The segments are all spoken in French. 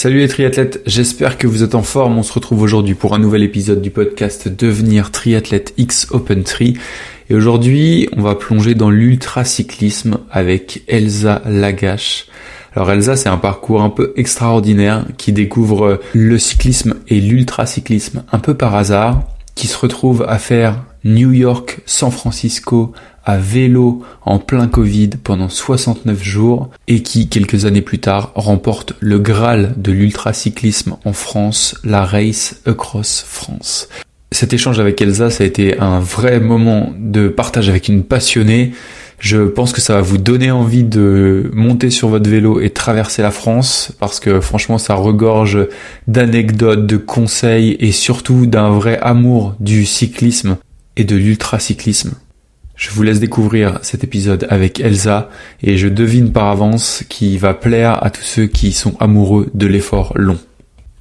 Salut les triathlètes, j'espère que vous êtes en forme. On se retrouve aujourd'hui pour un nouvel épisode du podcast Devenir triathlète X Open Tri. Et aujourd'hui, on va plonger dans l'ultracyclisme avec Elsa Lagache. Alors Elsa, c'est un parcours un peu extraordinaire qui découvre le cyclisme et l'ultracyclisme un peu par hasard, qui se retrouve à faire New York, San Francisco à vélo en plein Covid pendant 69 jours et qui, quelques années plus tard, remporte le Graal de l'ultracyclisme en France, la Race Across France. Cet échange avec Elsa, ça a été un vrai moment de partage avec une passionnée. Je pense que ça va vous donner envie de monter sur votre vélo et traverser la France parce que franchement, ça regorge d'anecdotes, de conseils et surtout d'un vrai amour du cyclisme et de l'ultracyclisme. Je vous laisse découvrir cet épisode avec Elsa et je devine par avance qu'il va plaire à tous ceux qui sont amoureux de l'effort long.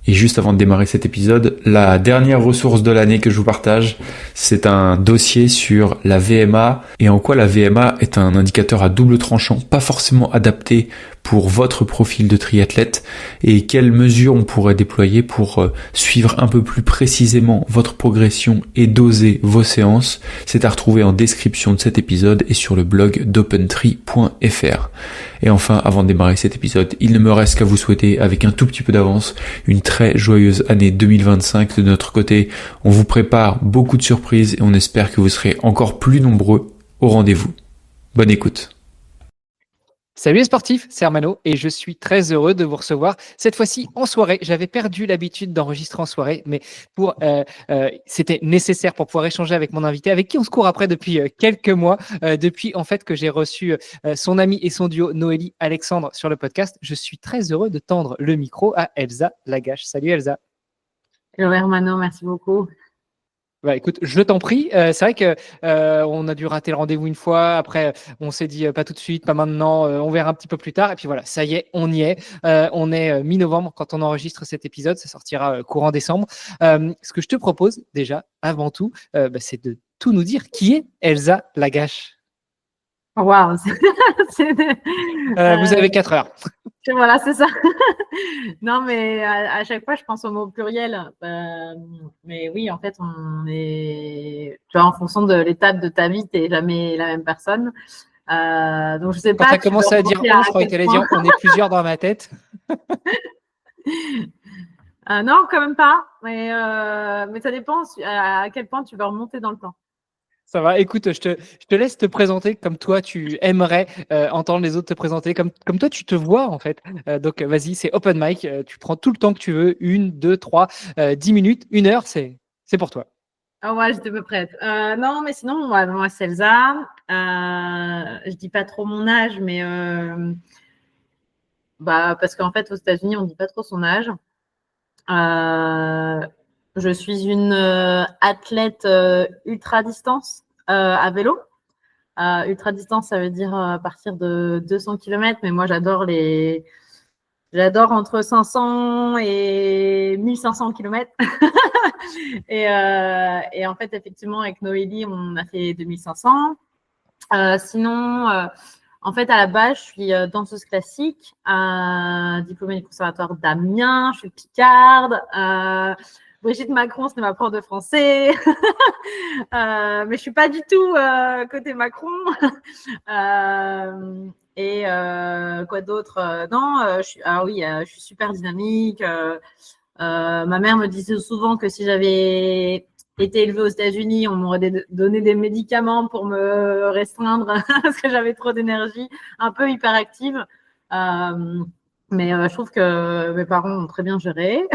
Et juste avant de démarrer cet épisode, la dernière ressource de l'année que je vous partage, c'est un dossier sur la VMA et en quoi la VMA est un indicateur à double tranchant, pas forcément adapté pour votre profil de triathlète et quelles mesures on pourrait déployer pour suivre un peu plus précisément votre progression et doser vos séances. C'est à retrouver en description de cet épisode et sur le blog d'opentri.fr. Et enfin, avant de démarrer cet épisode, il ne me reste qu'à vous souhaiter, avec un tout petit peu d'avance, une très joyeuse année 2025 de notre côté. On vous prépare beaucoup de surprises et on espère que vous serez encore plus nombreux au rendez-vous. Bonne écoute. Salut les sportifs, c'est Armano et je suis très heureux de vous recevoir cette fois-ci en soirée. J'avais perdu l'habitude d'enregistrer en soirée, mais c'était nécessaire pour pouvoir échanger avec mon invité, avec qui on se court après depuis quelques mois, depuis en fait que j'ai reçu son ami et son duo Noélie Alexandre sur le podcast. Je suis très heureux de tendre le micro à Elsa Lagache. Salut Elsa. Hello Hermano, merci beaucoup. Bah, écoute, je t'en prie. C'est vrai que on a dû rater le rendez-vous une fois. Après, on s'est dit pas tout de suite, pas maintenant. On verra un petit peu plus tard. Et puis voilà, ça y est, on y est. On est mi-novembre quand on enregistre cet épisode. Ça sortira courant décembre. Ce que je te propose déjà, avant tout, c'est de tout nous dire. Qui est Elsa Lagache? Waouh, vous avez 4 heures. Voilà, c'est ça. Non, mais à chaque fois, je pense au mot pluriel. Mais oui, en fait, on est, tu vois, en fonction de l'étape de ta vie, tu n'es jamais la même personne. Donc, je sais pas. Quand tu as commencé à dire on, je croyais que tu allais dire on est plusieurs dans ma tête. Non, quand même pas. Mais ça dépend à quel point tu veux remonter dans le temps. Ça va, écoute, je te laisse te présenter comme toi tu aimerais entendre les autres te présenter, comme toi tu te vois en fait. Donc vas-y, c'est open mic, tu prends tout le temps que tu veux, 1, 2, 3, 10 minutes, 1 heure, c'est pour toi. Ah ouais, j'étais peu prête. Non, mais sinon, moi c'est Elsa. Je dis pas trop mon âge, mais parce qu'en fait, aux États-Unis, on dit pas trop son âge. Je suis une athlète ultra distance à vélo. Ultra distance, ça veut dire à partir de 200 km, mais moi j'adore entre 500 et 1500 km. et en fait, effectivement, avec Noélie, on a fait 2500. Sinon, en fait, à la base, je suis danseuse classique, diplômée du conservatoire d'Amiens, je suis picarde. Brigitte Macron, c'était ma prof de français. Mais je ne suis pas du tout côté Macron. Quoi d'autre? Non, je suis super dynamique. Ma mère me disait souvent que si j'avais été élevée aux États-Unis, on m'aurait donné des médicaments pour me restreindre parce que j'avais trop d'énergie, un peu hyperactive. Mais je trouve que mes parents ont très bien géré.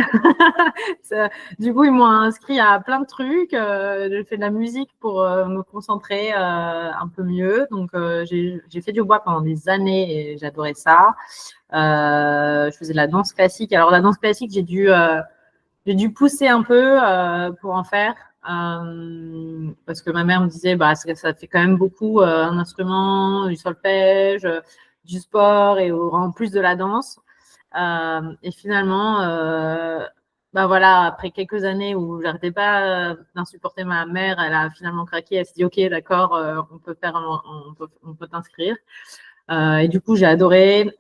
Du coup, ils m'ont inscrit à plein de trucs. J'ai fait de la musique pour me concentrer un peu mieux. Donc, j'ai fait du bois pendant des années et j'adorais ça. Je faisais de la danse classique. Alors, la danse classique, j'ai dû pousser un peu pour en faire. Parce que ma mère me disait ça fait quand même beaucoup un instrument, du solfège, du sport et en plus de la danse. Et finalement, après quelques années où j'arrêtais pas d'insupporter ma mère, elle a finalement craqué. Elle s'est dit ok, d'accord, on peut t'inscrire. Et du coup, j'ai adoré.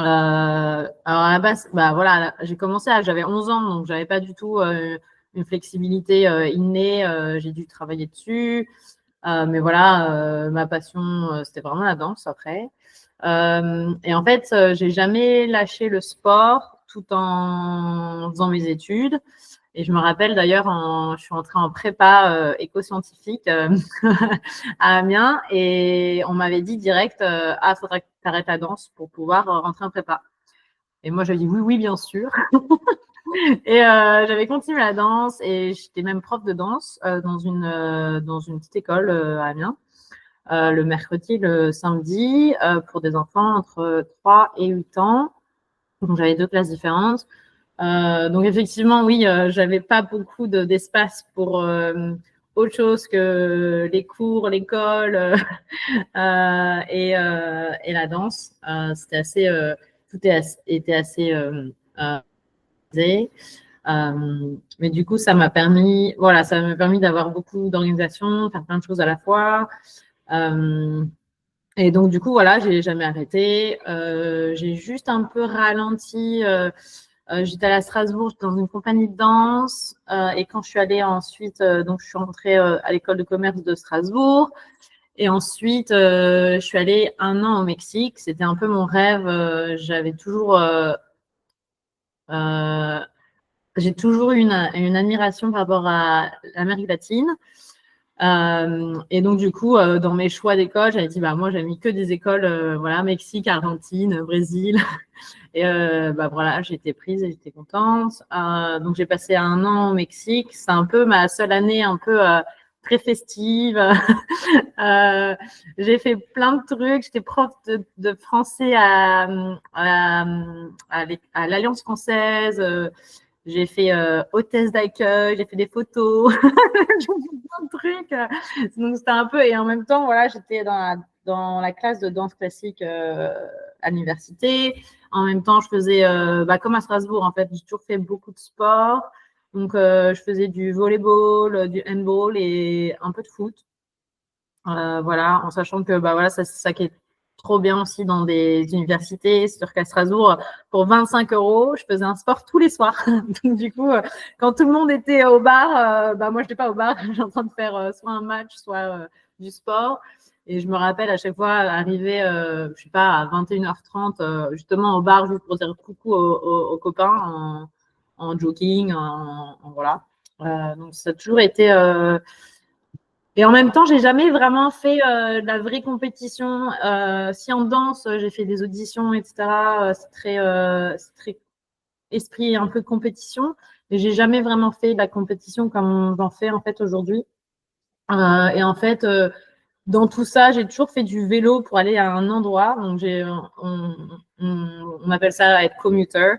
Alors à la base, bah voilà, j'ai commencé j'avais 11 ans, donc j'avais pas du tout une flexibilité innée. J'ai dû travailler dessus. Mais voilà, ma passion, c'était vraiment la danse après. Et en fait, j'ai jamais lâché le sport tout en faisant mes études. Et je me rappelle d'ailleurs, je suis entrée en prépa éco-scientifique à Amiens et on m'avait dit direct, ah, faudrait que tu arrêtes la danse pour pouvoir rentrer en prépa. Et moi, j'avais dit oui, oui, bien sûr. Et j'avais continué la danse et j'étais même prof de danse dans une petite école à Amiens. Le mercredi, le samedi, pour des enfants entre 3 et 8 ans. Donc, j'avais 2 classes différentes. Donc, effectivement, oui, j'avais pas beaucoup d'espace pour autre chose que les cours, l'école et la danse. C'était assez, tout était assez mais du coup, ça m'a permis d'avoir beaucoup d'organisation, faire plein de choses à la fois. Et donc, du coup, voilà, j'ai jamais arrêté. J'ai juste un peu ralenti. J'étais allée à Strasbourg dans une compagnie de danse. Et quand je suis allée ensuite, donc je suis rentrée à l'école de commerce de Strasbourg. Et ensuite, je suis allée 1 an au Mexique. C'était un peu mon rêve. J'ai toujours eu une admiration par rapport à l'Amérique latine. Et donc, du coup, dans mes choix d'école, j'avais dit, bah, moi, j'ai mis que des écoles, voilà, Mexique, Argentine, Brésil. Et bah, voilà, j'ai été prise et j'étais contente. Donc, j'ai passé 1 an au Mexique. C'est un peu ma seule année un peu très festive. J'ai fait plein de trucs. J'étais prof de français à l'Alliance française. J'ai fait hôtesse d'accueil, j'ai fait des photos, j'ai fait plein de trucs. Donc, c'était un peu… Et en même temps, voilà, j'étais dans la classe de danse classique à l'université. En même temps, je faisais, comme à Strasbourg, en fait, j'ai toujours fait beaucoup de sport. Donc, je faisais du volleyball, du handball et un peu de foot. Voilà, en sachant que bah, voilà, c'est ça qui est trop bien aussi dans des universités. C'est-à-dire qu'à Strasbourg, pour 25 €, je faisais un sport tous les soirs. Donc, du coup, quand tout le monde était au bar, bah, moi, je n'étais pas au bar. J'étais en train de faire soit un match, soit du sport. Et je me rappelle à chaque fois arriver, je sais pas, à 21h30, justement au bar, juste pour dire coucou aux copains en jogging, voilà. Donc, ça a toujours été… Et en même temps, j'ai jamais vraiment fait de la vraie compétition. Si en danse, j'ai fait des auditions, etc. C'est très esprit un peu de compétition. Mais j'ai jamais vraiment fait de la compétition comme j'en fais en fait aujourd'hui. Et en fait, dans tout ça, j'ai toujours fait du vélo pour aller à un endroit. Donc, on appelle ça être commuter.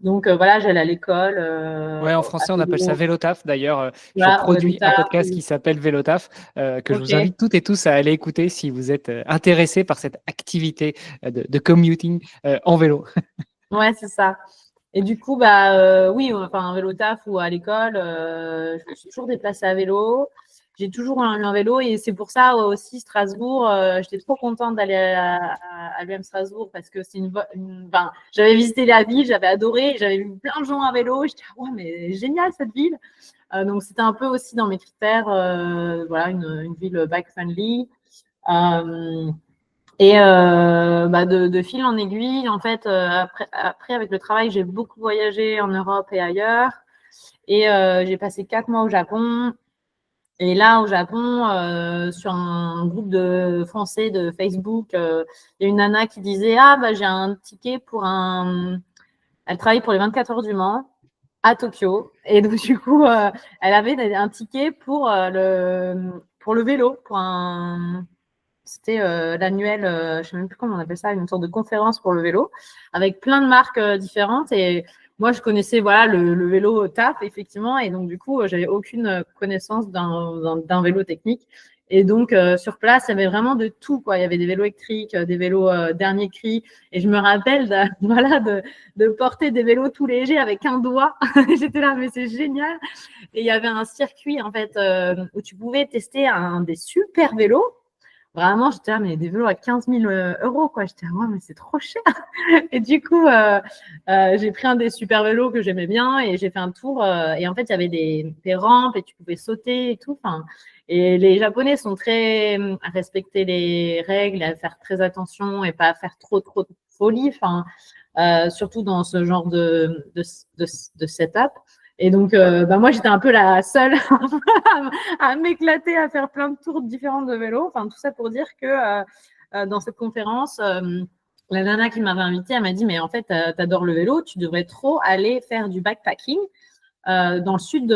Donc, voilà, j'allais à l'école. Ouais, en français, on appelle ça Vélotaf. D'ailleurs, je Voilà, produis un podcast oui. qui s'appelle Vélotaf, que je vous Ok. invite toutes et tous à aller écouter si vous êtes intéressés par cette activité de commuting en vélo. Ouais, c'est ça. Et du coup, bah oui, enfin un vélo taf ou à l'école, je me suis toujours déplacée à vélo. J'ai toujours eu un vélo et c'est pour ça aussi Strasbourg. J'étais trop contente d'aller à l'UM Strasbourg parce que c'est enfin, j'avais visité la ville, j'avais adoré, j'avais vu plein de gens à vélo. J'étais ouais, mais génial cette ville. Donc c'était un peu aussi dans mes critères, voilà, une ville bike friendly. Et bah de fil en aiguille, en fait, après, avec le travail, j'ai beaucoup voyagé en Europe et ailleurs. Et j'ai passé 4 mois au Japon. Et là, au Japon, sur un groupe de Français de Facebook, il y a une nana qui disait « Ah, bah, j'ai un ticket pour un… » Elle travaille pour les 24 heures du Mans à Tokyo. Et donc, du coup, elle avait un ticket pour le vélo, pour un… C'était l'annuel, je ne sais même plus comment on appelle ça, une sorte de conférence pour le vélo, avec plein de marques différentes. Et moi, je connaissais voilà, le vélo TAF, effectivement. Et donc, du coup, j'avais aucune connaissance d'un vélo technique. Et donc, sur place, il y avait vraiment de tout, quoi. Il y avait des vélos électriques, des vélos dernier cri. Et je me rappelle voilà, de porter des vélos tout légers avec un doigt. J'étais là, mais c'est génial. Et il y avait un circuit, en fait, où tu pouvais tester des super vélos. vraiment, j'étais là, mais des vélos à 15 000 euros, quoi. J'étais là, ouais, mais c'est trop cher. Et du coup, j'ai pris un des super vélos que j'aimais bien et j'ai fait un tour. Et en fait, il y avait des rampes et tu pouvais sauter et tout. Enfin, et les Japonais sont très à respecter les règles, à faire très attention et pas à faire trop de folie. Enfin, surtout dans ce genre de setup. Et donc, moi, j'étais un peu la seule à m'éclater, à faire plein de tours différents de vélo. Enfin, tout ça pour dire que dans cette conférence, la nana qui m'avait invitée, elle m'a dit, mais en fait, t'adores le vélo, tu devrais trop aller faire du backpacking. Dans le sud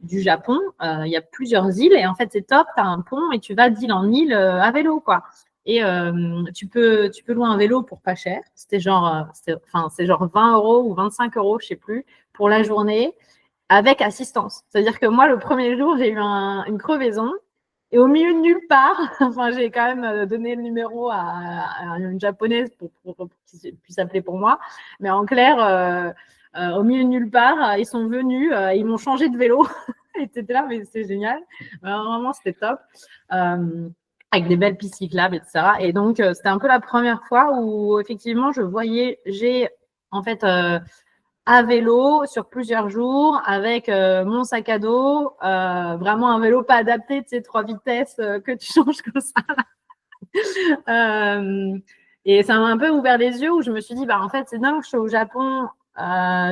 du Japon, il y a plusieurs îles et en fait, c'est top, tu as un pont et tu vas d'île en île à vélo, quoi. Et tu peux louer un vélo pour pas cher. C'est genre 20 euros ou 25 euros, je sais plus, pour la journée avec assistance. C'est-à-dire que moi, le premier jour, j'ai eu une crevaison et au milieu de nulle part, enfin, j'ai quand même donné le numéro à une japonaise pour qu'il puisse appeler pour moi. Mais en clair, au milieu de nulle part, ils sont venus, ils m'ont changé de vélo. Ils étaient là, mais c'est génial. Vraiment, c'était top. Avec des belles pistes cyclables, etc. Et donc, c'était un peu la première fois où, effectivement, j'ai en fait à vélo sur plusieurs jours avec mon sac à dos, vraiment un vélo pas adapté, tu sais, 3 vitesses que tu changes comme ça. Et ça m'a un peu ouvert les yeux où je me suis dit, bah en fait, c'est dingue, je suis au Japon,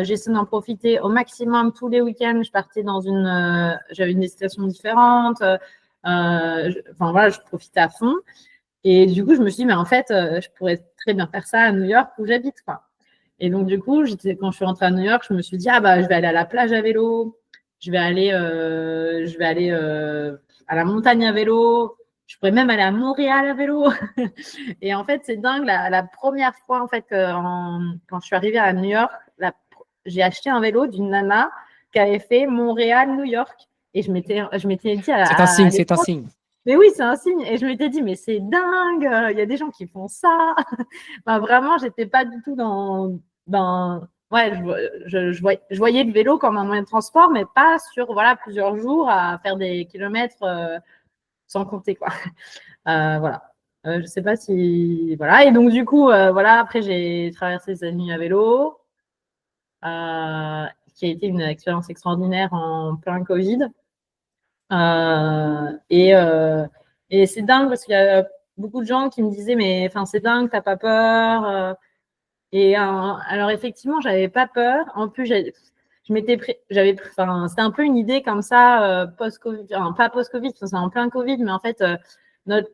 j'essaie d'en profiter au maximum tous les week-ends. Je partais j'avais une destination différente. Enfin voilà, je profitais à fond. Et du coup, je me suis dit, mais en fait, je pourrais très bien faire ça à New York où j'habite, quoi. Et donc, du coup, quand je suis rentrée à New York, je me suis dit, ah bah, je vais aller à la plage à vélo, je vais aller à la montagne à vélo, je pourrais même aller à Montréal à vélo. Et en fait, c'est dingue, la première fois, en fait, quand je suis arrivée à New York, j'ai acheté un vélo d'une nana qui avait fait Montréal-New York. Et je m'étais dit C'est un signe, c'est un signe. mais oui, c'est un signe. Et je m'étais dit, mais c'est dingue, il y a des gens qui font ça. Bah, vraiment, j'étais pas du tout ouais, je voyais le vélo comme un moyen de transport, mais pas sur voilà, plusieurs jours à faire des kilomètres sans compter, quoi. Voilà. Je sais pas si. Voilà. Et donc, du coup, voilà, après, j'ai traversé les États-Unis à vélo, qui a été une expérience extraordinaire en plein Covid. Et c'est dingue parce qu'il y a beaucoup de gens qui me disaient, mais enfin, c'est dingue, t'as pas peur. Alors effectivement, j'avais pas peur. En plus, c'était un peu une idée comme ça post-Covid, enfin, pas post-Covid, c'est en plein Covid, mais en fait, notre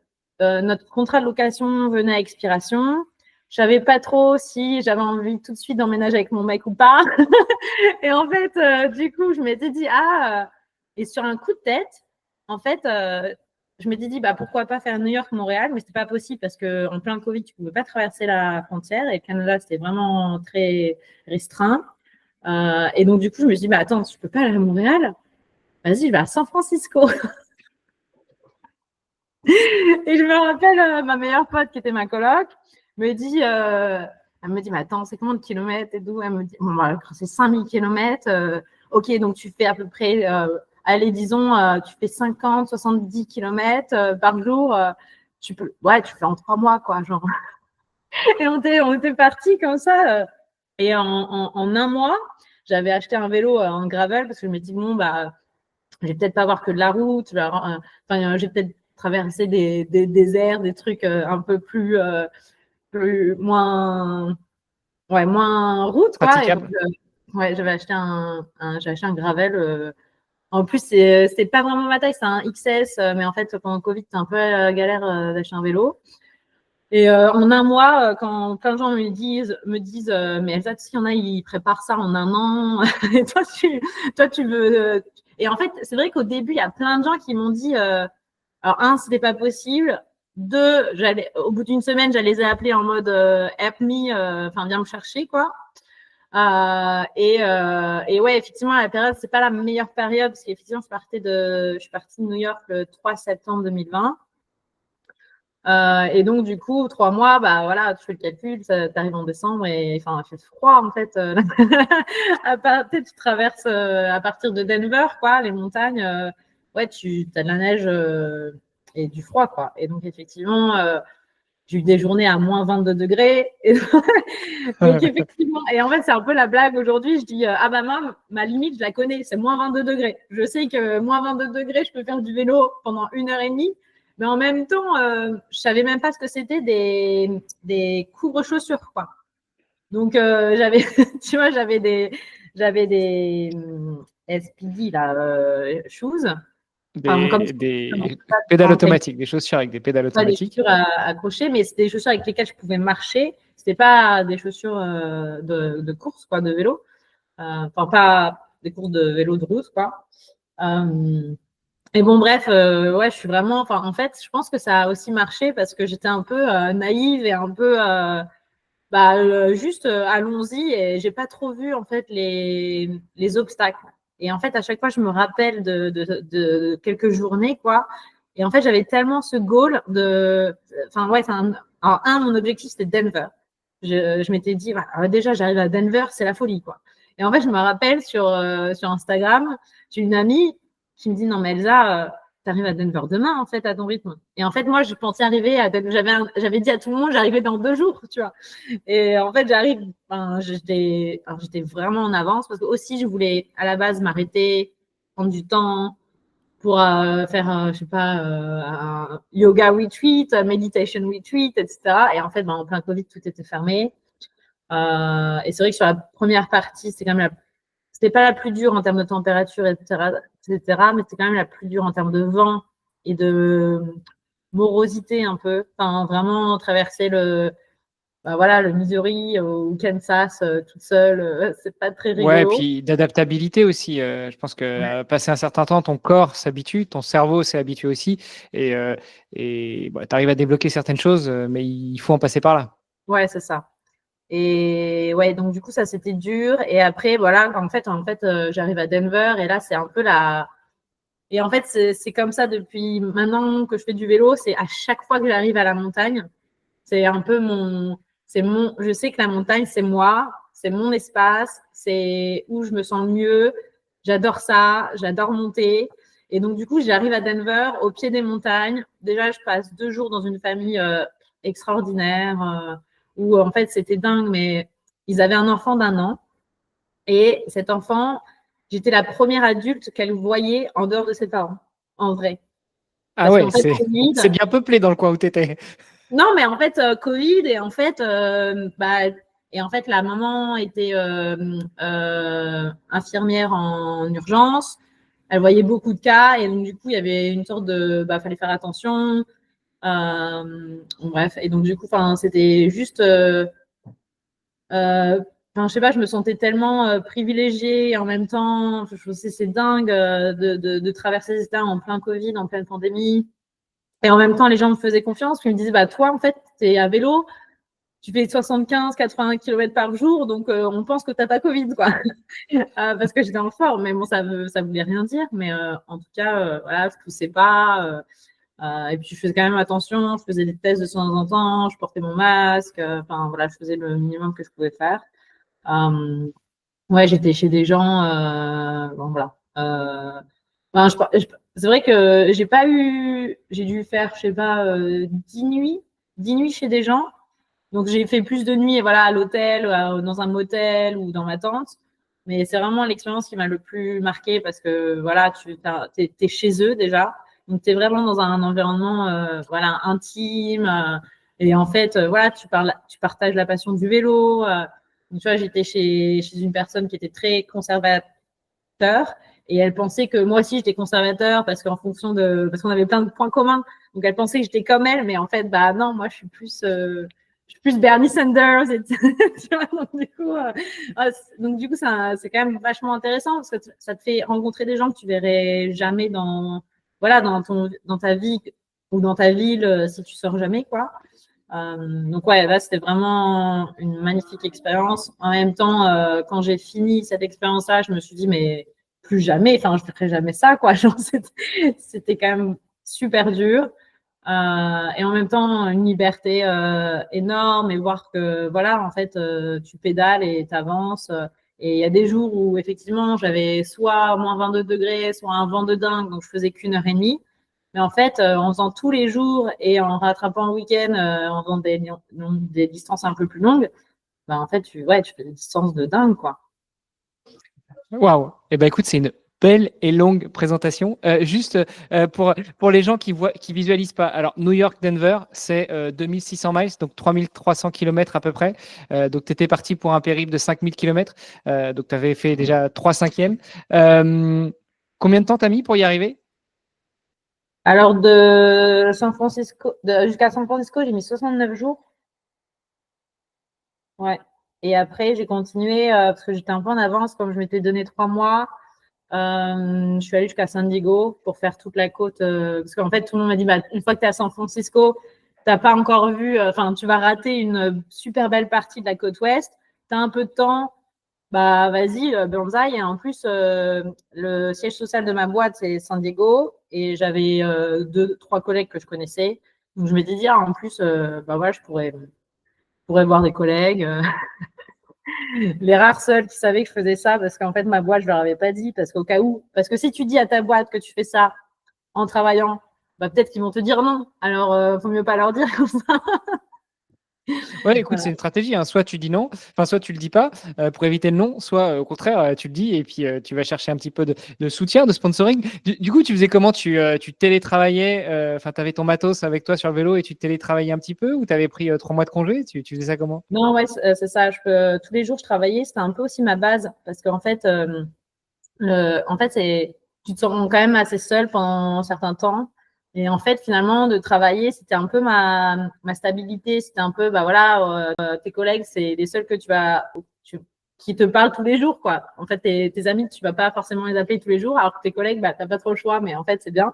contrat de location venait à expiration. Je savais pas trop si j'avais envie tout de suite d'emménager avec mon mec ou pas. Et en fait, du coup, je m'étais dit et sur un coup de tête, en fait, je m'étais dit, bah, pourquoi pas faire New York-Montréal, mais c'était pas possible parce qu'en plein Covid, tu pouvais pas traverser la frontière et le Canada, c'était vraiment très restreint. Et donc, du coup, je me suis dit, bah, attends, je peux pas aller à Montréal. Vas-y, je vais à San Francisco. Et je me rappelle, ma meilleure pote, qui était ma coloc, elle me dit, mais attends, c'est combien de kilomètres et d'où? Elle me dit, bon, bah, c'est 5000 kilomètres. Ok, donc tu fais à peu près, allez, disons, tu fais 50, 70 kilomètres par jour. Tu fais en 3 mois, quoi, genre. Et on était partis comme ça. Et en un mois, j'avais acheté un vélo en gravel parce que je me dis, bon, bah, je vais peut-être pas avoir que de la route. J'ai peut-être traversé des déserts, des trucs un peu moins route, quoi. Et donc, j'avais acheté j'ai acheté un gravel. En plus, c'était pas vraiment ma taille, c'est un XS, mais en fait, pendant le Covid, c'était un peu galère d'acheter un vélo. Et en un mois, quand plein de gens me disent mais Elsa, s'il y en a, ils préparent ça en un an, et toi, tu veux. Et en fait, c'est vrai qu'au début, il y a plein de gens qui m'ont dit alors, c'était pas possible. 2, au bout d'une semaine, j'allais les appeler en mode help me, enfin, viens me chercher, quoi. Et ouais, effectivement, la période, c'est pas la meilleure période parce qu'effectivement, je suis partie de New York le 3 septembre 2020. Et donc, du coup, 3 mois, bah voilà, tu fais le calcul, t'arrives en décembre et enfin, il fait froid en fait. Tu traverses à partir de Denver, quoi, les montagnes. Ouais, tu as de la neige et du froid, quoi. Et donc, effectivement, j'ai eu des journées à moins 22 degrés. Et donc, effectivement, et en fait, c'est un peu la blague aujourd'hui. Je dis, ah bah, ma limite, je la connais, c'est moins 22 degrés. Je sais que moins 22 degrés, je peux faire du vélo pendant 1 heure et demie. Mais en même temps, je savais même pas ce que c'était des couvre-chaussures, quoi. Donc, j'avais, tu vois, j'avais des SPD, là, shoes. Des pédales automatiques, des chaussures avec des pédales Pas des automatiques. chaussures accrochées, mais c'était des chaussures avec lesquelles je pouvais marcher. C'était pas des chaussures de course, quoi, de vélo. Enfin, pas des courses de vélo de route, quoi. Et bon, bref, ouais, je suis vraiment. Enfin, en fait, je pense que ça a aussi marché parce que j'étais un peu naïve et un peu juste allons-y, et j'ai pas trop vu en fait les obstacles. Et en fait, à chaque fois, je me rappelle de quelques journées, quoi. Et en fait, j'avais tellement ce goal de. Enfin, ouais, mon objectif, c'était Denver. Je m'étais dit, déjà, j'arrive à Denver, c'est la folie, quoi. Et en fait, je me rappelle sur Instagram, j'ai une amie qui me dit, non, mais Elsa, tu arrives à Denver demain, en fait, à ton rythme. Et en fait, moi, je pensais arriver à Denver. J'avais dit à tout le monde, j'arrivais dans 2 jours, tu vois. Et en fait, j'étais vraiment en avance parce que aussi, je voulais à la base m'arrêter, prendre du temps pour faire, je sais pas, un yoga retreat, un meditation retreat, etc. Et en fait, en plein Covid, tout était fermé. Et c'est vrai que sur la première partie, c'était pas la plus dure en termes de température, etc., mais c'était quand même la plus dure en termes de vent et de morosité un peu. Enfin, vraiment traverser le Missouri ou Kansas toute seule, c'est pas très Ouais, et rigolo. puis d'adaptabilité aussi. Je pense que passer un certain temps, ton corps s'habitue, ton cerveau s'est habitué aussi, et tu arrives à débloquer certaines choses, mais il faut en passer par là. Ouais, c'est ça. Et ouais, donc du coup, ça c'était dur. Et après, voilà, en fait, j'arrive à Denver et là, c'est un peu la. Et en fait, c'est comme ça depuis maintenant que je fais du vélo. C'est à chaque fois que j'arrive à la montagne, c'est un peu je sais que la montagne, c'est moi, c'est mon espace, c'est où je me sens le mieux. J'adore ça, j'adore monter. Et donc, du coup, j'arrive à Denver, au pied des montagnes. Déjà, je passe 2 jours dans une famille extraordinaire où, en fait, c'était dingue, mais ils avaient un enfant d'1 an. Et cet enfant, j'étais la première adulte qu'elle voyait en dehors de ses parents, en vrai. Ah Parce ouais, qu'en fait, c'est bien peuplé dans le coin où tu étais. non, mais en fait, Covid, et en fait, la maman était infirmière en urgence. Elle voyait beaucoup de cas, et donc du coup, il y avait une sorte de, fallait faire attention. Bref, et donc du coup, c'était juste, je sais pas, je me sentais tellement privilégiée, et en même temps, c'est dingue de traverser ces états en plein Covid, en pleine pandémie. Et en même temps, les gens me faisaient confiance, puis ils me disaient, toi, en fait, tu es à vélo, tu fais 75-80 km par jour, donc on pense que tu n'as pas Covid, quoi. Parce que j'étais en forme, mais bon, ça voulait rien dire. Mais en tout cas, voilà, je ne poussais pas. Et puis, je faisais quand même attention, je faisais des tests de temps en temps, je portais mon masque. Enfin, voilà, je faisais le minimum que je pouvais faire. Ouais, j'étais chez des gens, bon, voilà. C'est vrai que j'ai dû faire, je sais pas, 10 nuits chez des gens. Donc j'ai fait plus de nuits, voilà, à l'hôtel, dans un motel ou dans ma tente. Mais c'est vraiment l'expérience qui m'a le plus marqué parce que voilà, t'es chez eux déjà. Donc tu es vraiment dans un environnement, voilà, intime. Et en fait, voilà, tu partages la passion du vélo. Donc, tu vois, j'étais chez une personne qui était très conservateur et elle pensait que moi aussi j'étais conservateur parce parce qu'on avait plein de points communs. Donc elle pensait que j'étais comme elle, mais en fait, non, moi je suis plus Bernie Sanders. Et, tu vois, donc du coup, c'est quand même vachement intéressant parce que ça te fait rencontrer des gens que tu verrais jamais dans ta vie ou dans ta ville si tu sors jamais, quoi. Donc ouais, là c'était vraiment une magnifique expérience. En même temps, quand j'ai fini cette expérience-là, je me suis dit mais plus jamais, enfin je ne ferai jamais ça, quoi. Genre, c'était quand même super dur. Et en même temps une liberté énorme et voir que voilà, en fait, tu pédales et tu avances. Et il y a des jours où effectivement j'avais soit moins 22 degrés, soit un vent de dingue, donc je faisais qu'1 heure et demie. Mais en fait, en faisant tous les jours et en rattrapant le week-end, en faisant des distances un peu plus longues, en fait, tu fais des distances de dingue, quoi. Waouh! Eh ben, écoute, c'est une belle et longue présentation. Juste pour les gens qui visualisent pas. Alors, New York, Denver, c'est 2600 miles, donc 3300 km à peu près. Donc, tu étais parti pour un périple de 5000 km. Donc, tu avais fait déjà 3/5. Combien de temps t'as mis pour y arriver? Alors, jusqu'à San Francisco, j'ai mis 69 jours. Ouais. Et après, j'ai continué parce que j'étais un peu en avance, comme je m'étais donné 3 mois. Je suis allée jusqu'à San Diego pour faire toute la côte. Parce qu'en fait, tout le monde m'a dit, une fois que tu es à San Francisco, tu n'as pas encore vu, tu vas rater une super belle partie de la côte ouest. Tu as un peu de temps, vas-y, Banzai. Et en plus, le siège social de ma boîte, c'est San Diego. Et j'avais 2, 3 collègues que je connaissais. Donc, je m'étais dit, en plus, je pourrais voir des collègues. Les rares seuls qui savaient que je faisais ça, parce qu'en fait, ma boîte, je leur avais pas dit, parce qu'au cas où, parce que si tu dis à ta boîte que tu fais ça en travaillant, peut-être qu'ils vont te dire non. Alors, faut mieux pas leur dire comme ça. Ouais, écoute, c'est une stratégie, hein. Soit tu dis non, soit tu le dis pas pour éviter le non, soit au contraire, tu le dis et puis tu vas chercher un petit peu de soutien, de sponsoring. Du coup, tu faisais comment? Tu télétravaillais, tu avais ton matos avec toi sur le vélo et tu télétravaillais un petit peu ou tu avais pris 3 mois de congé? Tu faisais ça comment? Non, ouais, c'est ça. Tous les jours, je travaillais. C'était un peu aussi ma base, parce qu'en fait, tu te sens quand même assez seul pendant un certain temps. Et en fait, finalement, de travailler, c'était un peu ma stabilité. C'était un peu, tes collègues, c'est les seuls que qui te parlent tous les jours, quoi. En fait, tes amis, tu vas pas forcément les appeler tous les jours, alors que tes collègues, t'as pas trop le choix, mais en fait, c'est bien.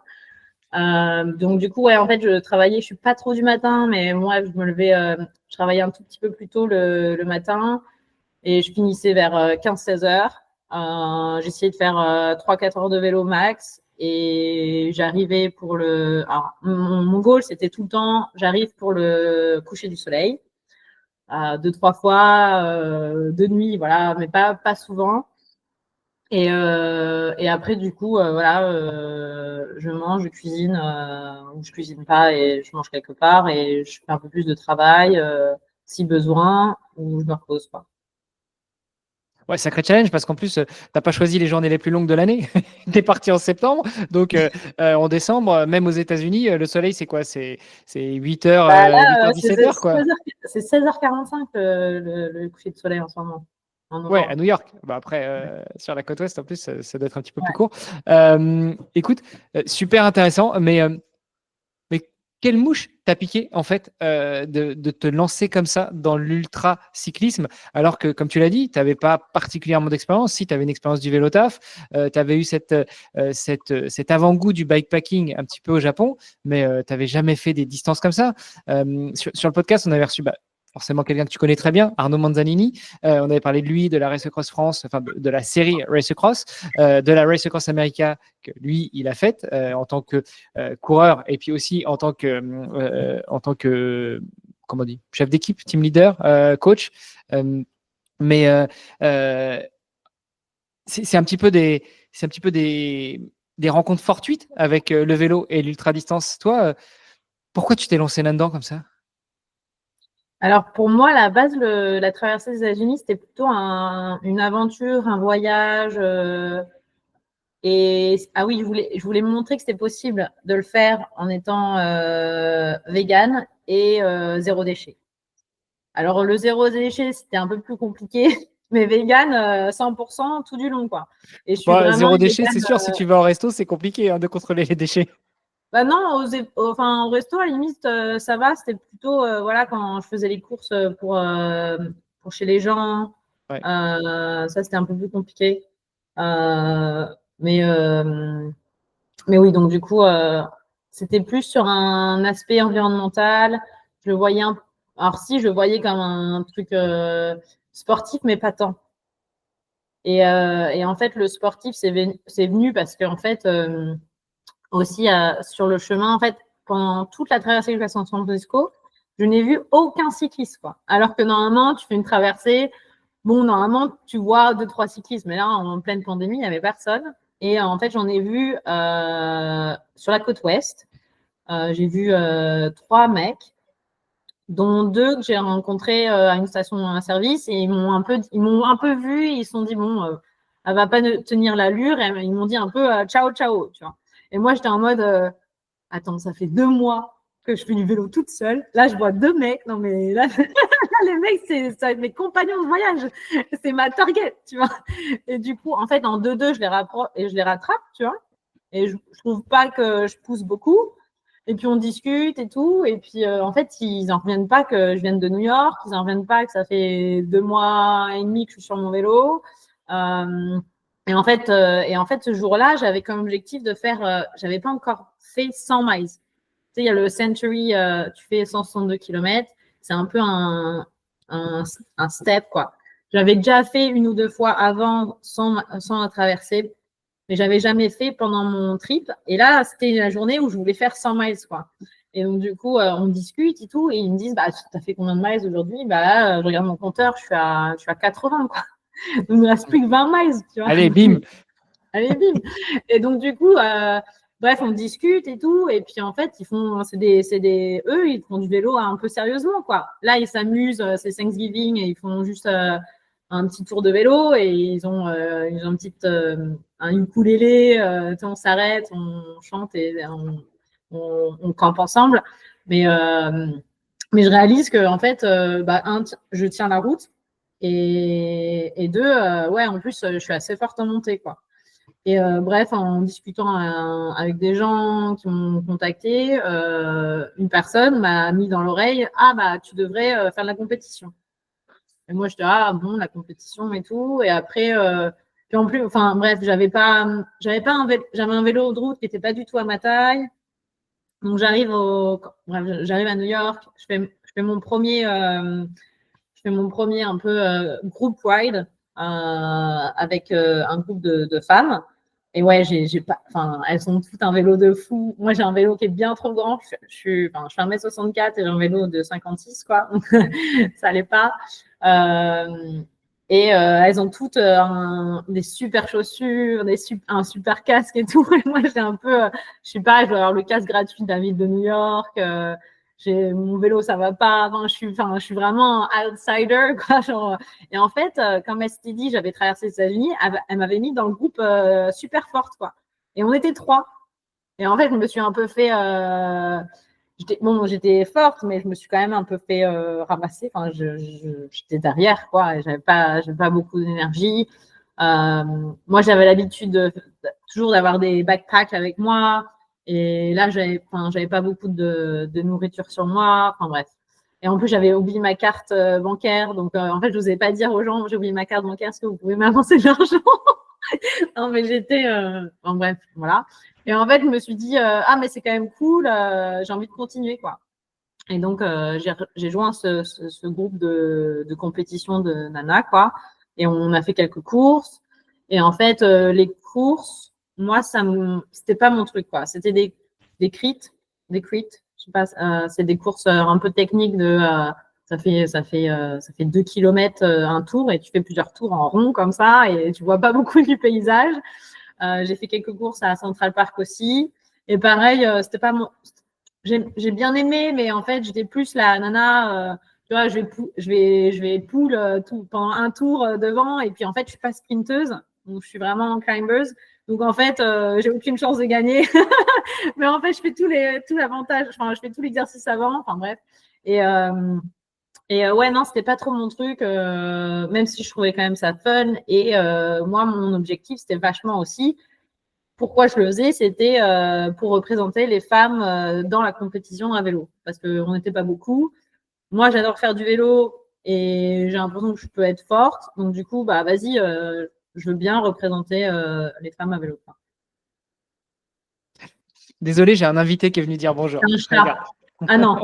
Donc, du coup, ouais, en fait, je travaillais, je suis pas trop du matin, mais moi, je me levais, je travaillais un tout petit peu plus tôt le matin et je finissais vers 15-16 heures. J'essayais de faire 3-4 heures de vélo max et j'arrivais pour mon goal, c'était tout le temps, j'arrive pour le coucher du soleil. 2-3 fois de nuit, voilà, mais pas souvent. Et après, du coup, je mange, je cuisine, ou je cuisine pas et je mange quelque part et je fais un peu plus de travail si besoin, ou je me repose, quoi. Ouais, sacré challenge parce qu'en plus, tu n'as pas choisi les journées les plus longues de l'année. Tu es parti en septembre. Donc, en décembre, même aux États-Unis, le soleil, c'est quoi? C'est 8h, 8h, 17h, quoi. C'est 16h45 le coucher de soleil en ce moment. Ouais, à New York. Après, sur la côte ouest, en plus, ça doit être un petit peu plus court. Écoute, super intéressant, mais quelle mouche t'a piqué, en fait, de te lancer comme ça dans l'ultra-cyclisme, alors que, comme tu l'as dit, tu n'avais pas particulièrement d'expérience. Si, tu avais une expérience du vélo taf, tu avais eu cet avant-goût du bikepacking un petit peu au Japon, mais tu n'avais jamais fait des distances comme ça. Sur le podcast, on avait reçu forcément quelqu'un que tu connais très bien, Arnaud Manzanini. On avait parlé de lui, de la Race Across France, enfin de la série Race Across, de la Race Across America que lui, il a faite en tant que coureur et puis aussi en tant que comment on dit, chef d'équipe, team leader, coach. Mais c'est un petit peu des rencontres fortuites avec le vélo et l'ultra distance. Toi, pourquoi tu t'es lancé là-dedans comme ça? Alors, pour moi, à la base, la traversée des États-Unis, c'était plutôt une aventure, un voyage. Oui, je voulais montrer que c'était possible de le faire en étant vegan et zéro déchet. Alors, le zéro déchet, c'était un peu plus compliqué, mais vegan, 100% tout du long, quoi. Et je suis vraiment zéro déchet, végane, c'est sûr, si tu vas au resto, c'est compliqué de contrôler les déchets. Non, au resto, à la limite, ça va. C'était plutôt quand je faisais les courses pour chez les gens. Ouais. Ça, c'était un peu plus compliqué. Mais oui, donc du coup, c'était plus sur un aspect environnemental. Je le voyais alors si, je le voyais comme un truc sportif, mais pas tant. Et en fait, le sportif, c'est venu parce qu'en fait, aussi sur le chemin, en fait, pendant toute la traversée jusqu'à San Francisco, je n'ai vu aucun cycliste, quoi. Alors que normalement, tu fais une traversée, bon, normalement, tu vois 2-3 cyclistes, mais là, en pleine pandémie, il n'y avait personne. Et en fait, j'en ai vu sur la côte ouest. J'ai vu 3 mecs, dont 2 que j'ai rencontrés à une station-service et ils m'ont un peu vu. Ils se sont dit bon, elle va pas tenir l'allure. Et ils m'ont dit un peu ciao ciao, tu vois. Et moi, j'étais en mode attends, ça fait 2 mois que je fais du vélo toute seule. Là, je vois 2 mecs. Non mais là, les mecs, c'est mes compagnons de voyage. C'est ma target, tu vois. Et du coup, en fait, en 2-2, je les rapproche et je les rattrape, tu vois. Et je trouve pas que je pousse beaucoup. Et puis on discute et tout. Et puis en fait, ils en reviennent pas que je vienne de New York. Ils en reviennent pas que ça fait 2 mois et demi que je suis sur mon vélo. Et en fait, ce jour-là, j'avais comme objectif de faire. J'avais pas encore fait 100 miles. Tu sais, il y a le Century. Tu fais 162 km. C'est un peu un step, quoi. J'avais déjà fait 1 ou 2 fois avant sans la traverser, mais j'avais jamais fait pendant mon trip. Et là, c'était la journée où je voulais faire 100 miles, quoi. Et donc, du coup, on discute et tout, et ils me disent, bah, tu as fait combien de miles aujourd'hui? Bah, là, je regarde mon compteur, je suis à 80, quoi. Donc, il ne me reste plus que 20 miles, tu vois. Allez, bim. Allez, bim. Et donc, du coup, bref, on discute et tout. Et puis, en fait, eux, ils font du vélo un peu sérieusement, quoi. Là, ils s'amusent, c'est Thanksgiving, et ils font juste un petit tour de vélo et ils ont une petite, un ukulélé. On s'arrête, on chante et on campe ensemble. Mais je réalise que, en fait, je tiens la route. Et 2, ouais, en plus, je suis assez forte en montée, quoi. Et bref, en discutant avec des gens qui m'ont contacté, une personne m'a mis dans l'oreille, ah bah tu devrais faire de la compétition. Et moi je dis ah bon, la compétition et tout. Et après, puis en plus, enfin bref, j'avais un vélo de route qui n'était pas du tout à ma taille. Donc j'arrive à New York, je fais mon premier un peu group ride avec un groupe de femmes. Et ouais, elles ont toutes un vélo de fou. Moi, j'ai un vélo qui est bien trop grand. Je fais 1m64 et j'ai un vélo de 56, quoi. Ça allait pas. Et elles ont toutes des super chaussures, un super casque et tout. Et moi, je sais pas, je dois avoir le casque gratuit de la ville de New York. Mon vélo, ça va pas. Je suis vraiment un outsider, quoi. Genre, et en fait, comme elle s'était dit, j'avais traversé les États-Unis, elle m'avait mis dans le groupe super forte, quoi. Et on était 3. Et en fait, je me suis un peu fait. J'étais forte, mais je me suis quand même un peu fait ramasser. Enfin, j'étais derrière, quoi. Et j'avais pas beaucoup d'énergie. Moi, j'avais l'habitude toujours d'avoir des backpacks avec moi. Et là, j'avais pas beaucoup de nourriture sur moi. Enfin, bref. Et en plus, j'avais oublié ma carte bancaire. Donc, en fait, je n'osais pas dire aux gens, j'ai oublié ma carte bancaire, est-ce que vous pouvez m'avancer de l'argent? Non, mais j'étais… Enfin, bref, voilà. Et en fait, je me suis dit, ah, mais c'est quand même cool, j'ai envie de continuer, quoi. Et donc, j'ai joint ce groupe de compétition de nana, quoi. Et on a fait quelques courses. Et en fait, les courses, moi, c'était pas mon truc, quoi. C'était des crits, je sais pas, c'est des courses un peu techniques ça fait 2 km un tour et tu fais plusieurs tours en rond comme ça et tu vois pas beaucoup du paysage. J'ai fait quelques courses à Central Park aussi. Et pareil, c'était pas mon… J'ai bien aimé, mais en fait, j'étais plus la nana, tu vois, je vais poule pendant un tour devant, et puis en fait, je suis pas sprinteuse, donc je suis vraiment climbers. Donc en fait, j'ai aucune chance de gagner. Mais en fait, je fais tout l'avantage, enfin, je fais tout l'exercice avant, enfin bref. Et ouais, non, c'était pas trop mon truc, même si je trouvais quand même ça fun. Et moi, mon objectif, c'était vachement aussi, pourquoi je le faisais, c'était pour représenter les femmes dans la compétition à vélo, parce qu'on n'était pas beaucoup. Moi, j'adore faire du vélo et j'ai l'impression que je peux être forte. Donc, du coup, bah, vas-y, je veux bien représenter les femmes à vélo, quoi. Désolé, j'ai un invité qui est venu dire bonjour. Un chat. Ah non,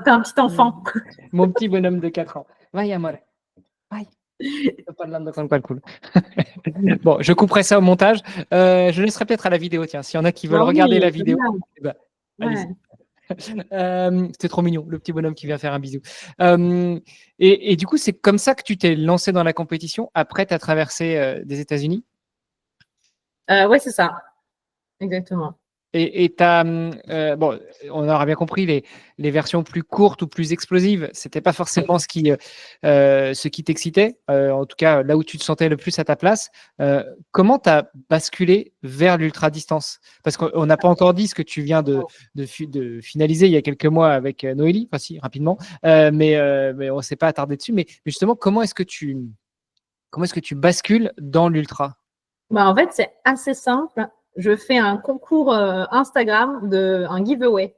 t'es un petit enfant. Mon petit bonhomme de 4 ans. Vai, amore. Vai. Sto parlando con qualcuno. Bon, je couperai ça au montage. Je laisserai peut-être à la vidéo, tiens. S'il y en a qui veulent regarder la vidéo, bah, allez-y. C'était trop mignon, le petit bonhomme qui vient faire un bisou. Et du coup, c'est comme ça que tu t'es lancé dans la compétition après ta traversée des États-Unis? Ouais, c'est ça. Exactement. Et bon, on aura bien compris les versions plus courtes ou plus explosives, c'était pas forcément ce qui t'excitait, en tout cas là où tu te sentais le plus à ta place. Comment tu as basculé vers l'ultra-distance? Parce qu'on n'a pas encore dit ce que tu viens de finaliser il y a quelques mois avec Noélie, enfin si, rapidement, mais on ne s'est pas attardé dessus. Mais justement, comment est-ce que tu bascules dans l'ultra? Bah, en fait, c'est assez simple. Je fais un concours Instagram un giveaway.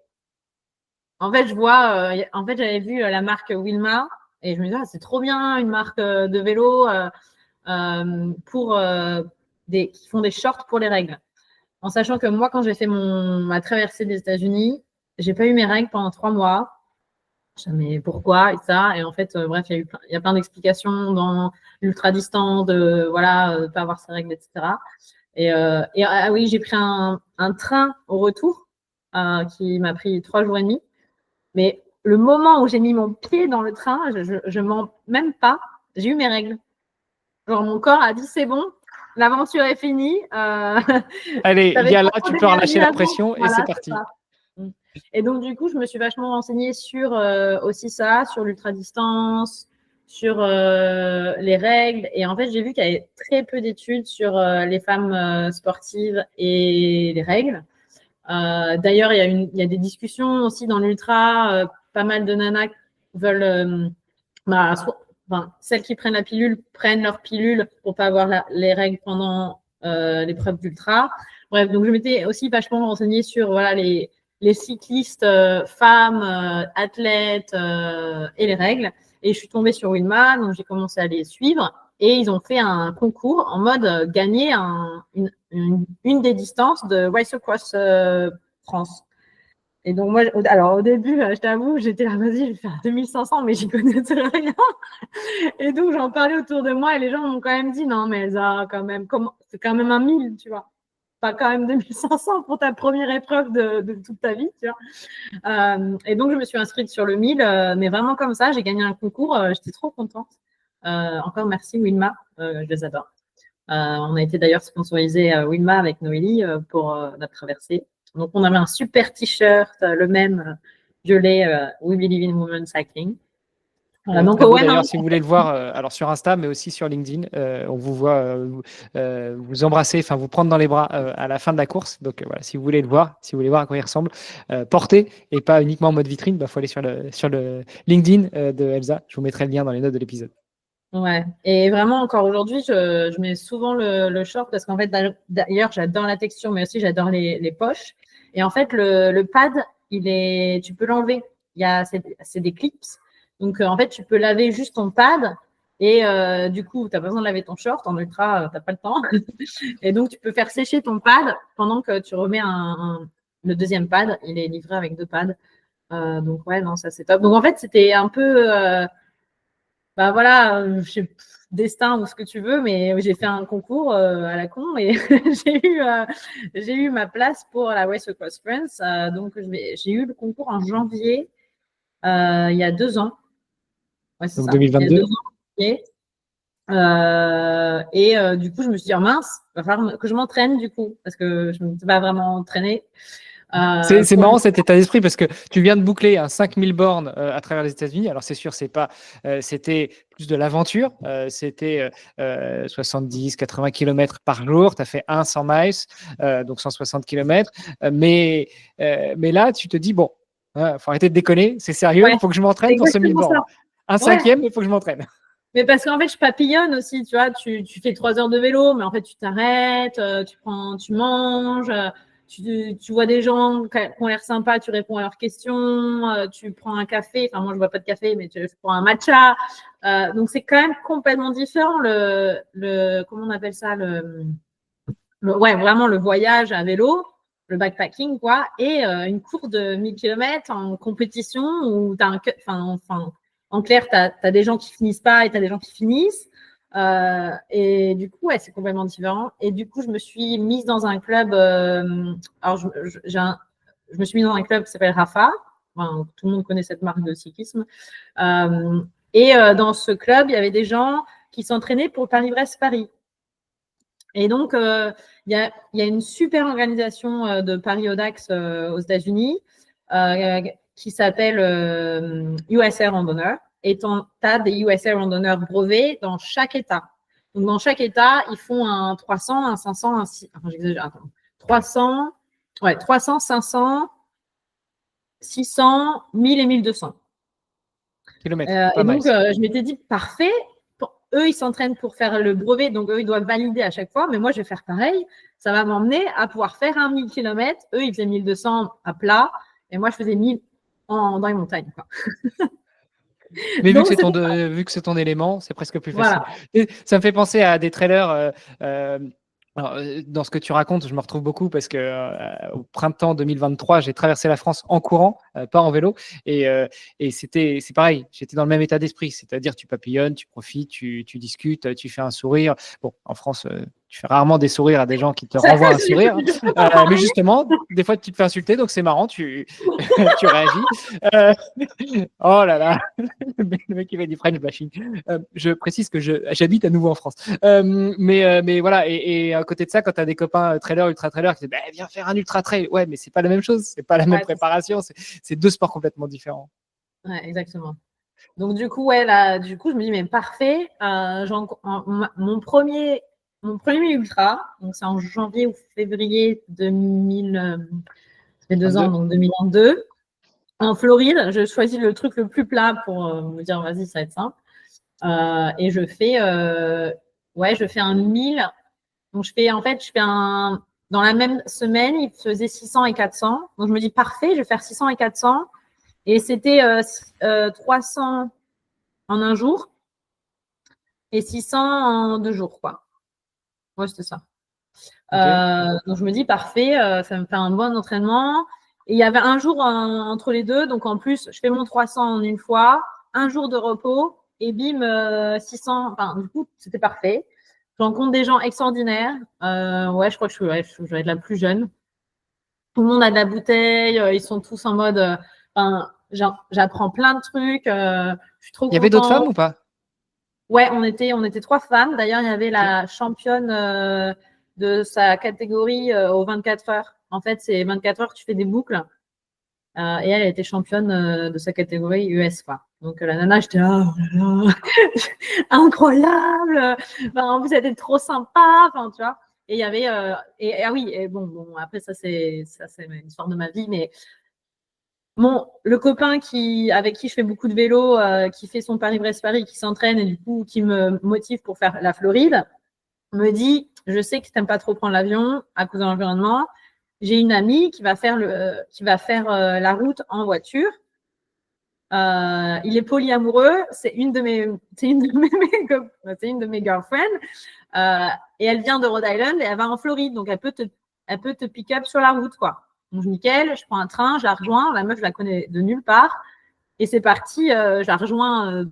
En fait, en fait, j'avais vu la marque Wilma et je me disais, ah, c'est trop bien, une marque de vélo pour qui font des shorts pour les règles. En sachant que moi, quand j'ai fait ma traversée des États-Unis, j'ai pas eu mes règles pendant 3 mois. Je me disais, mais pourquoi et ça. Et en fait, bref, il y a plein d'explications dans l'ultra distant de voilà, pas avoir ses règles, etc. Ah oui, j'ai pris un train au retour qui m'a pris 3 jours et demi. Mais le moment où j'ai mis mon pied dans le train, je mens même pas, j'ai eu mes règles. Genre, mon corps a dit, c'est bon, l'aventure est finie. Allez, T'avais il y a là, pas trop tu peux relâcher d'énergie la avant. pression et Voilà, c'est c'est parti. ça. Et donc, du coup, je me suis vachement renseignée sur aussi ça, sur l'ultra-distance, sur les règles. Et en fait, j'ai vu qu'il y avait très peu d'études sur les femmes sportives et les règles. D'ailleurs, il y a des discussions aussi dans l'ultra. Pas mal de nanas veulent, celles qui prennent la pilule prennent leur pilule pour pas avoir les règles pendant l'épreuve d'ultra. Bref, donc je m'étais aussi vachement renseignée sur voilà les cyclistes femmes, athlètes et les règles. Et je suis tombée sur Wilma, donc j'ai commencé à les suivre. Et ils ont fait un concours en mode gagner une des distances de Race Across France. Et donc, moi, alors au début, je t'avoue, j'étais là, vas-y, je vais faire 2500, mais j'y connaissais rien. Et donc, j'en parlais autour de moi et les gens m'ont quand même dit, non, mais Elsa, quand même, c'est quand même un 1000, tu vois. Pas quand même 2500 pour ta première épreuve de toute ta vie, tu vois. Et donc, je me suis inscrite sur le 1000, mais vraiment comme ça, j'ai gagné un concours, j'étais trop contente. Encore merci, Wilma, je les adore. On a été d'ailleurs sponsorisé Wilma avec Noélie pour notre traversée. Donc, on avait un super t-shirt, le même violet, We Believe in Women Cycling. Donc, très beau d'ailleurs, si vous voulez le voir, alors sur Insta, mais aussi sur LinkedIn, on vous voit vous embrasser, enfin vous prendre dans les bras à la fin de la course. Donc voilà, si vous voulez le voir, si vous voulez voir à quoi il ressemble, porté et pas uniquement en mode vitrine, faut aller sur le LinkedIn de Elsa. Je vous mettrai le lien dans les notes de l'épisode. Ouais, et vraiment encore aujourd'hui, je mets souvent le short parce qu'en fait, d'ailleurs, j'adore la texture, mais aussi j'adore les poches. Et en fait, le pad, tu peux l'enlever. C'est des clips. Donc, en fait, tu peux laver juste ton pad et du coup, tu n'as pas besoin de laver ton short. En ultra, tu n'as pas le temps. Et donc, tu peux faire sécher ton pad pendant que tu remets le deuxième pad. Il est livré avec 2 pads. Donc, ouais, non, ça c'est top. Donc, en fait, c'était un peu bah voilà, destin ou ce que tu veux, mais j'ai fait un concours à la con et j'ai eu ma place pour la Race Across France. Donc j'ai eu le concours en janvier, il y a 2 ans. Ouais, c'est Donc ça. 2022. Il y a 2 ans. Et du coup, je me suis dit, oh, mince, il va falloir que je m'entraîne du coup, parce que je ne me suis pas vraiment entraînée. C'est marrant cet état d'esprit parce que tu viens de boucler un 5000 bornes à travers les États-Unis. Alors c'est sûr, c'était plus de l'aventure. C'était 70-80 km par jour. Tu as fait 100 miles, donc 160 km. Mais là, tu te dis, bon, faut arrêter de déconner, c'est sérieux, il faut que je m'entraîne pour ce 1000 bornes. Un cinquième, il faut que je m'entraîne. Mais parce qu'en fait, je papillonne aussi, tu vois, tu fais 3 heures de vélo, mais en fait, tu t'arrêtes, tu manges, tu vois des gens qui ont l'air sympas, tu réponds à leurs questions, tu prends un café, enfin moi je bois pas de café, mais je prends un matcha. Donc c'est quand même complètement différent comment on appelle ça, ouais, vraiment le voyage à vélo, le backpacking, quoi, et une course de 1000 km en compétition où tu as en clair, tu as des gens qui finissent pas et tu as des gens qui finissent. Et du coup, ouais, c'est complètement différent. Et du coup, je me suis mise dans un club. Alors, je me suis mise dans un club qui s'appelle Rafa. Enfin, tout le monde connaît cette marque de cyclisme. Et dans ce club, il y avait des gens qui s'entraînaient pour le Paris-Brest-Paris. Et donc, il y a une super organisation de Paris Audax aux États-Unis qui s'appelle USA Randonneur. Et tu as des USA Randonneurs brevets dans chaque État. Donc, dans chaque État, ils font un 300, un 500, un 600. Enfin, j'exagère. Attends. 300, 500, 600, 1000 et 1200. Kilomètres. Et donc, je m'étais dit, parfait. Eux, ils s'entraînent pour faire le brevet, donc eux, ils doivent valider à chaque fois. Mais moi, je vais faire pareil. Ça va m'emmener à pouvoir faire un 1000 km. Eux, ils faisaient 1200 à plat. Et moi, je faisais 1000 dans les montagnes. Quoi. Mais Donc, vu que c'est ton élément, c'est presque plus facile. voilà. Et ça me fait penser à des trailers. Alors, dans ce que tu racontes, je me retrouve beaucoup parce que au printemps 2023, j'ai traversé la France en courant, pas en vélo, et c'est pareil. J'étais dans le même état d'esprit, c'est-à-dire tu papillonnes, tu profites, tu discutes, tu fais un sourire. Bon, en France, tu fais rarement des sourires à des gens qui te renvoient un sourire, mais justement, des fois tu te fais insulter, donc c'est marrant, tu tu réagis. Oh là là, le mec qui fait du French bashing. Je précise que j'habite à nouveau en France. Mais voilà, et à côté de ça, quand tu as des copains trailers, ultra-trailers qui disent viens faire un ultra-trail. Ouais, mais c'est pas la même chose, c'est pas la même préparation, c'est deux sports complètement différents. Ouais, exactement. Donc, du coup, je me dis, mais parfait. Mon premier ultra, donc c'est en janvier ou février 2000, ça fait 2 ans, donc 2022. En Floride, je choisis le truc le plus plat pour me dire, vas-y, ça va être simple. Et je fais un 1000. Donc, je fais dans la même semaine, il faisait 600 et 400. Donc, je me dis, parfait, je vais faire 600 et 400. Et c'était 300 en un jour et 600 en 2 jours, quoi. Ouais, c'était ça. Okay. Donc, je me dis, parfait, ça me fait un bon entraînement. Et il y avait un jour entre les deux. Donc, en plus, je fais mon 300 en une fois, un jour de repos et bim, 600. Enfin, du coup, c'était parfait. Je rencontre des gens extraordinaires. Je crois que je vais être la plus jeune. Tout le monde a de la bouteille. Ils sont tous en mode… j'apprends plein de trucs. Je suis trop contente. Il y avait d'autres femmes ou pas? Ouais, on était 3 femmes. D'ailleurs, il y avait la championne de sa catégorie aux 24 heures. En fait, c'est 24 heures, tu fais des boucles. Et elle était championne de sa catégorie US, quoi. Donc, la nana, j'étais incroyable. En plus, elle était trop sympa. Enfin, tu vois. Et il y avait… bon, après, ça, c'est une histoire de ma vie, mais… le copain avec qui je fais beaucoup de vélo, qui fait son Paris-Brest-Paris, qui s'entraîne et du coup qui me motive pour faire la Floride, me dit, je sais que tu n'aimes pas trop prendre l'avion à cause de l'environnement. J'ai une amie qui va faire la route en voiture. Il est polyamoureux, c'est une de mes girlfriends, et elle vient de Rhode Island et elle va en Floride, donc elle peut te pick up sur la route, quoi. Donc, nickel, je prends un train, je la rejoins. La meuf, je la connais de nulle part. Et c'est parti, je la rejoins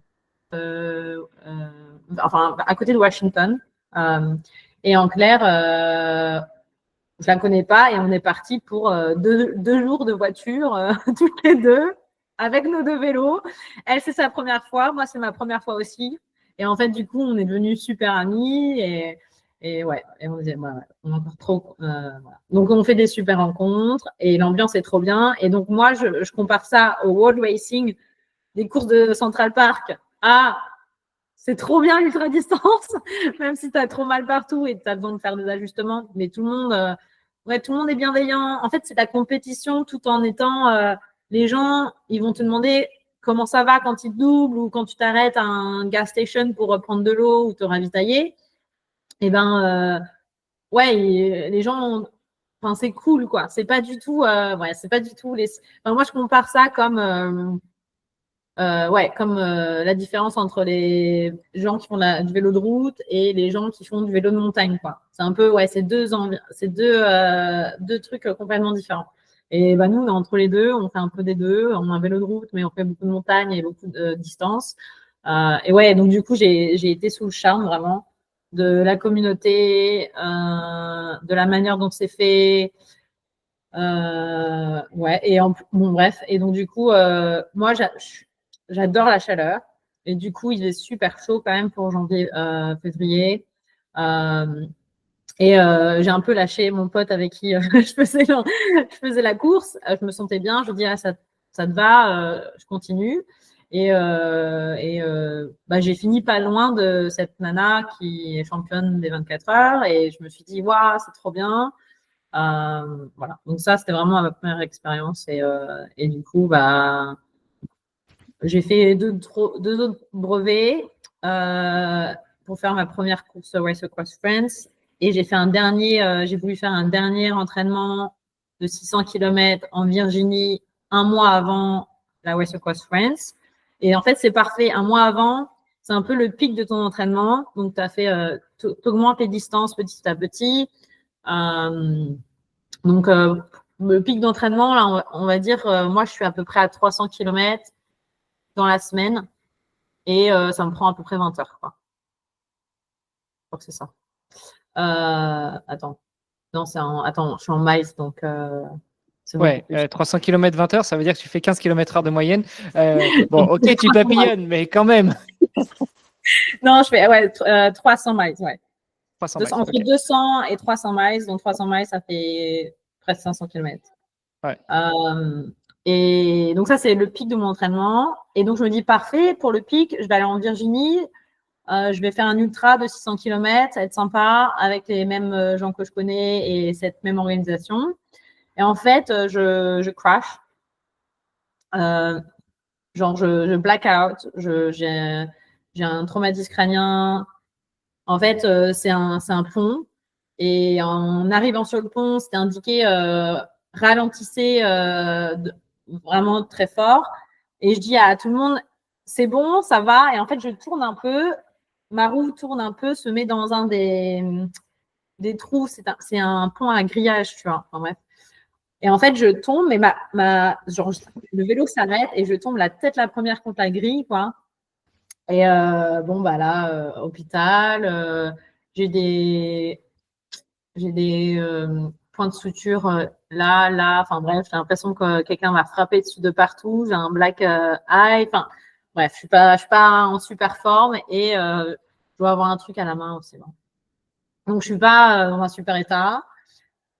à côté de Washington. Et en clair, je la connais pas. Et on est parti pour 2 jours de voiture, toutes les deux, avec nos 2 vélos. Elle, c'est sa première fois. Moi, c'est ma première fois aussi. Et en fait, du coup, on est devenus super amis. Et on disait, on a encore trop. Voilà. Donc, on fait des super rencontres et l'ambiance est trop bien. Et donc, moi, je compare ça au World Racing des courses de Central Park. C'est trop bien l'ultra distance, même si tu as trop mal partout et tu as besoin de faire des ajustements. Mais tout le monde est bienveillant. En fait, c'est la compétition tout en étant. Les gens, ils vont te demander comment ça va quand ils te doublent ou quand tu t'arrêtes à un gas station pour prendre de l'eau ou te ravitailler. Et les gens, c'est cool, quoi. C'est pas du tout, c'est pas du tout moi, je compare ça comme, la différence entre les gens qui font du vélo de route et les gens qui font du vélo de montagne, quoi. C'est un peu, c'est deux trucs complètement différents. Et nous, entre les deux, on fait un peu des deux. On a un vélo de route, mais on fait beaucoup de montagne et beaucoup de distance. Donc du coup, j'ai été sous le charme vraiment de la communauté, de la manière dont c'est fait. Bref. Et donc, du coup, moi, j'adore la chaleur. Et du coup, il est super chaud quand même pour janvier, février. Et j'ai un peu lâché mon pote avec qui je faisais la course. Je me sentais bien. Je dis, ça te va, je continue. Et j'ai fini pas loin de cette nana qui est championne des 24 heures. Et je me suis dit, waouh, c'est trop bien. Voilà. Donc ça, c'était vraiment ma première expérience. Et du coup, j'ai fait deux autres brevets pour faire ma première course Race Across France. Et j'ai voulu faire un dernier entraînement de 600 km en Virginie un mois avant la Race Across France. Et en fait, c'est parfait. Un mois avant, c'est un peu le pic de ton entraînement. Donc, tu augmentes les distances petit à petit. Donc, le pic d'entraînement, là, on va dire, moi, je suis à peu près à 300 km dans la semaine et ça me prend à peu près 20 heures, quoi. Je crois que c'est ça. Attends. Non, attends, je suis en miles, donc c'est Ouais, 300 km 20 heures, ça veut dire que tu fais 15 km/h de moyenne. Bon, ok, tu papillonnes, mais quand même. Non, je fais 300 miles, ouais. 300 miles, entre okay. 200 et 300 miles, donc 300 miles, ça fait presque 500 km. Ouais. Et donc ça, c'est le pic de mon entraînement. Et donc, je me dis, parfait, pour le pic, je vais aller en Virginie. Je vais faire un ultra de 600 km, ça va être sympa, avec les mêmes gens que je connais et cette même organisation. Et en fait, je crash. Genre, je black out. J'ai un traumatisme crânien. En fait, c'est un pont. Et en arrivant sur le pont, c'était indiqué ralentissez vraiment très fort. Et je dis à tout le monde, c'est bon, ça va. Et en fait, je tourne un peu. Ma roue tourne un peu, se met dans un des trous. C'est un pont à grillage, tu vois. Enfin, bref. Et en fait, je tombe, mais genre, le vélo s'arrête et je tombe la tête la première contre la grille, quoi. Et hôpital. J'ai des points de suture là. Enfin bref, j'ai l'impression que quelqu'un m'a frappé dessus de partout. J'ai un black eye. Enfin bref, je suis pas en super forme et je dois avoir un truc à la main aussi. Bon. Donc je suis pas dans un super état.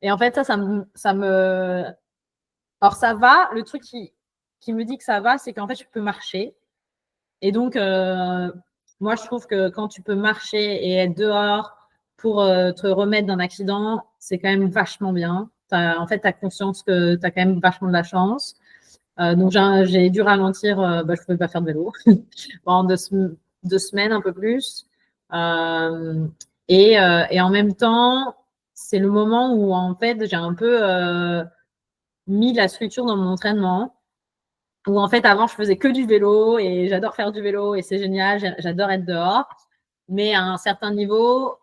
Et en fait, alors ça va. Le truc qui me dit que ça va, c'est qu'en fait, je peux marcher. Et donc, moi, je trouve que quand tu peux marcher et être dehors pour te remettre d'un accident, c'est quand même vachement bien. En fait, tu as conscience que tu as quand même vachement de la chance. Donc, j'ai dû ralentir. Je ne pouvais pas faire de vélo pendant 2 semaines, un peu plus. Et en même temps, c'est le moment où, en fait, j'ai un peu mis la structure dans mon entraînement. Où en fait, avant, je faisais que du vélo et j'adore faire du vélo et c'est génial, j'adore être dehors. Mais à un certain niveau,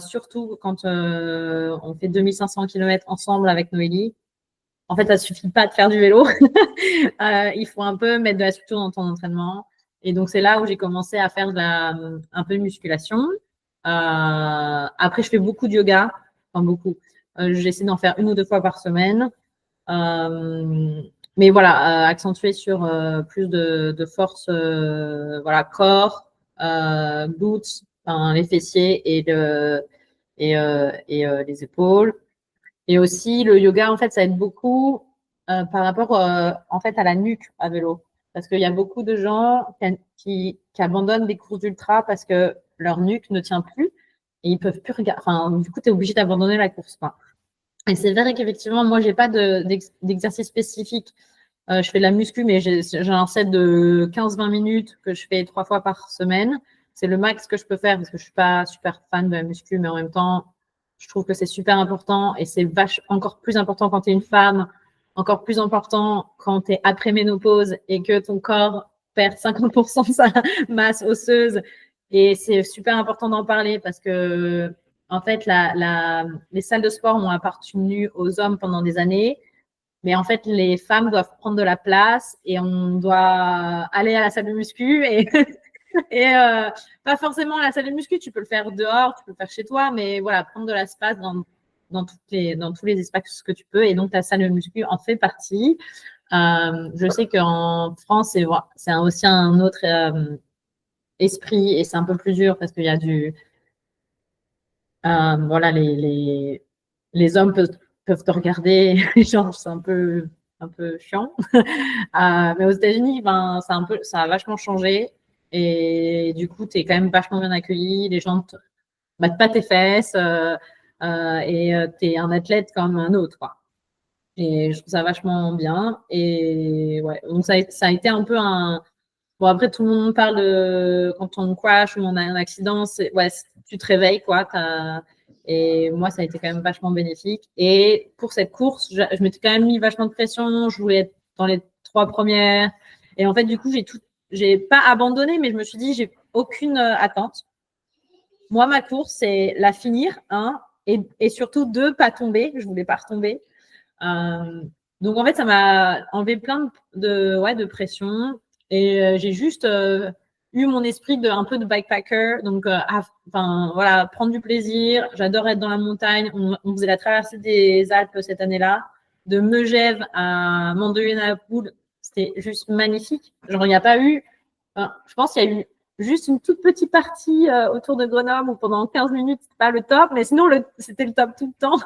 surtout quand on fait 2500 km ensemble avec Noélie, en fait, ça ne suffit pas de faire du vélo. Il faut un peu mettre de la structure dans ton entraînement. Et donc, c'est là où j'ai commencé à faire un peu de musculation. Après, je fais beaucoup de yoga. Enfin, beaucoup. J'essaie d'en faire 1 ou 2 fois par semaine. Mais voilà, accentuer sur plus de force, voilà, corps, glutes, enfin, les fessiers et les épaules. Et aussi, le yoga, en fait, ça aide beaucoup par rapport en fait, à la nuque à vélo. Parce qu'il y a beaucoup de gens qui abandonnent des courses d'ultra parce que leur nuque ne tient plus et ils peuvent plus regarder. Enfin, du coup, tu es obligé d'abandonner la course, quoi. Et c'est vrai qu'effectivement, moi, j'ai pas d'exercice spécifique. Je fais de la muscu, mais j'ai un set de 15-20 minutes que je fais 3 fois par semaine. C'est le max que je peux faire parce que je suis pas super fan de la muscu, mais en même temps, je trouve que c'est super important et c'est encore plus important quand tu es une femme, encore plus important quand tu es après ménopause et que ton corps perd 50% de sa masse osseuse. Et c'est super important d'en parler parce que en fait, les salles de sport ont appartenu aux hommes pendant des années, mais en fait, les femmes doivent prendre de la place et on doit aller à la salle de muscu et, pas forcément à la salle de muscu, tu peux le faire dehors, tu peux le faire chez toi, mais voilà, prendre de l'espace dans tous les espaces que tu peux. Et donc, ta salle de muscu en fait partie. Je sais qu'en France, c'est aussi un autre esprit et c'est un peu plus dur parce qu'il y a Voilà, les hommes peuvent te regarder, genre, c'est un peu chiant. Mais aux États-Unis, ben, ça a vachement changé. Et du coup, tu es quand même vachement bien accueilli. Les gens te battent pas tes fesses et tu es un athlète comme un autre, quoi. Et je trouve ça vachement bien. Et ouais, donc ça a été un peu un. Bon, après, tout le monde parle de quand on crash ou on a un accident, ouais, tu te réveilles, quoi. Et moi, ça a été quand même vachement bénéfique. Et pour cette course, je m'étais quand même mis vachement de pression. Je voulais être dans les 3 premières. Et en fait, du coup, j'ai pas abandonné, mais je me suis dit, j'ai aucune attente. Moi, ma course, c'est la finir, et surtout 2, pas tomber. Je voulais pas retomber. Donc, en fait, ça m'a enlevé plein de pression. Et j'ai juste eu mon esprit un peu de bikepacker. Donc, voilà, prendre du plaisir. J'adore être dans la montagne. On faisait la traversée des Alpes cette année-là. De Megève à Mandelieu-la-Poule. C'était juste magnifique. Genre, il n'y a pas eu. Je pense qu'il y a eu juste une toute petite partie autour de Grenoble où pendant 15 minutes, c'était pas le top. Mais sinon, c'était le top tout le temps.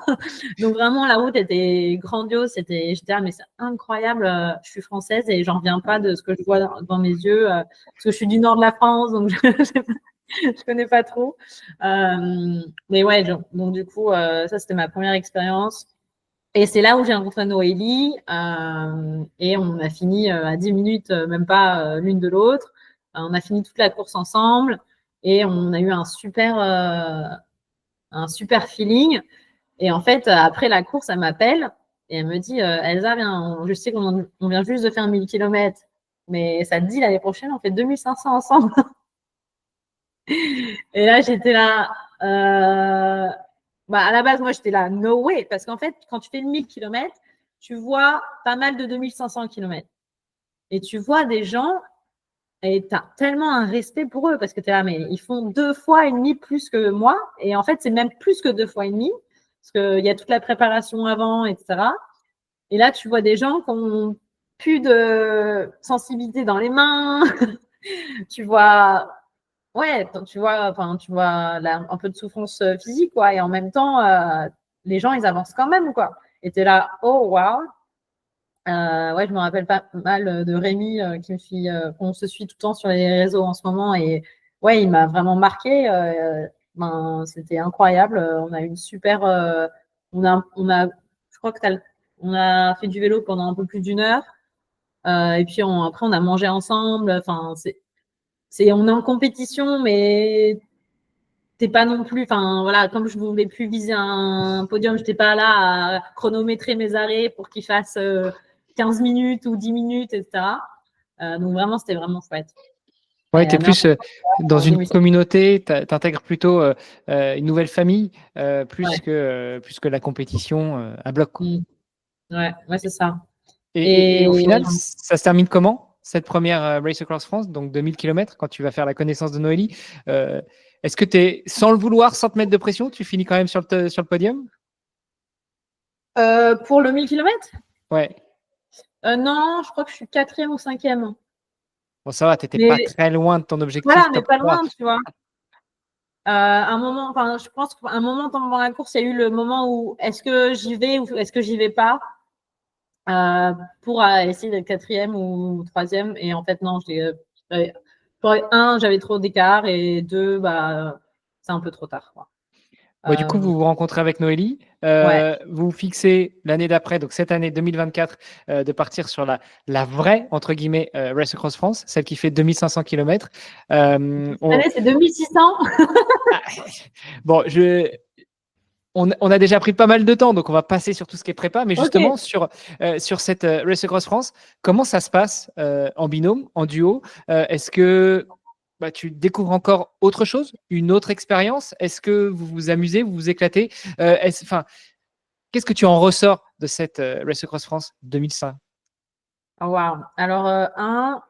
Donc vraiment, la route était grandiose. J'étais mais c'est incroyable. Je suis française et j'en reviens pas de ce que je vois dans mes yeux. Parce que je suis du nord de la France, donc je connais pas trop. Mais ouais, donc du coup, ça c'était ma première expérience. Et c'est là où j'ai rencontré Noélie. Et on a fini à 10 minutes, même pas l'une de l'autre. On a fini toute la course ensemble et on a eu un super feeling. Et en fait, après la course, elle m'appelle et elle me dit Elsa, je sais qu'on vient juste de faire 1000 km, mais ça te dit l'année prochaine, on fait 2500 ensemble. Et là, j'étais là. À la base, moi, j'étais là, no way. Parce qu'en fait, quand tu fais 1000 km, tu vois pas mal de 2500 km. Et tu vois des gens et tu as tellement un respect pour eux parce que tu es là, mais ils font 2 fois et demi plus que moi. Et en fait, c'est même plus que 2 fois et demi parce qu'il y a toute la préparation avant, etc. Et là, tu vois des gens qui ont plus de sensibilité dans les mains. tu vois, tu vois un peu de souffrance physique, quoi. Et en même temps, les gens, ils avancent quand même, quoi. Et t'es là, oh, wow. Ouais, je me rappelle pas mal de Rémi qu'on se suit tout le temps sur les réseaux en ce moment. Et ouais, il m'a vraiment marqué. C'était incroyable. On a une super. Je crois que on a fait du vélo pendant un peu plus d'1 heure. Et puis après, on a mangé ensemble. Enfin, on est en compétition, mais t'es pas non plus. Enfin, voilà, comme je voulais plus viser un podium, j'étais pas là à chronométrer mes arrêts pour qu'ils fassent 15 minutes ou 10 minutes, etc. Donc vraiment, c'était vraiment chouette. Ouais, tu es plus dans une communauté, tu intègres plutôt une nouvelle famille plus que la compétition à bloc. Quoi. Ouais, c'est ça. Et au final, ça se termine comment, cette première Race Across France, donc 2000 km, quand tu vas faire la connaissance de Noélie est-ce que tu es, sans le vouloir, sans te mettre de pression, tu finis quand même sur le podium pour le 1000 km Ouais. Non, je crois que je suis 4e ou 5e. Bon, ça va, tu n'étais pas très loin de ton objectif. Voilà, mais pas loin, tu vois. Un moment, je pense qu'à un moment pendant la course, il y a eu le moment où est-ce que j'y vais ou est-ce que j'y vais pas pour essayer d'être 4e ou 3e. Et en fait, non, j'avais trop d'écart et 2, c'est un peu trop tard. Quoi. Du coup, vous vous rencontrez avec Noélie. Vous vous fixez l'année d'après, donc cette année 2024, de partir sur la vraie, entre guillemets, Race Across France, celle qui fait 2500 km. Cette année, c'est 2600. Bon, on a déjà pris pas mal de temps, donc on va passer sur tout ce qui est prépa. Mais justement, sur cette Race Across France, comment ça se passe en binôme, en duo Est-ce que tu découvres encore autre chose, une autre expérience? Est-ce que vous vous amusez, vous vous éclatez qu'est-ce que tu en ressors de cette Race Across France 2005? Wow. Alors,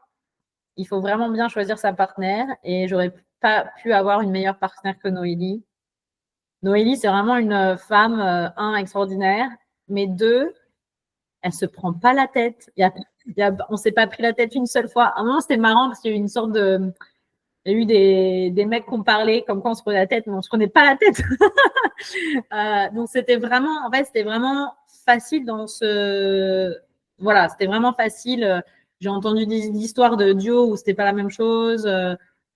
il faut vraiment bien choisir sa partenaire et j'aurais pas pu avoir une meilleure partenaire que Noélie. Noélie, c'est vraiment une femme, extraordinaire, mais 2, elle se prend pas la tête. On s'est pas pris la tête une seule fois. À un moment, c'était marrant parce qu'il y a eu une sorte de Il y a eu des mecs qui ont parlé comme quoi on se prenait la tête, mais on se prenait pas la tête. Donc c'était vraiment facile voilà, c'était vraiment facile. J'ai entendu des histoires de duo où c'était pas la même chose,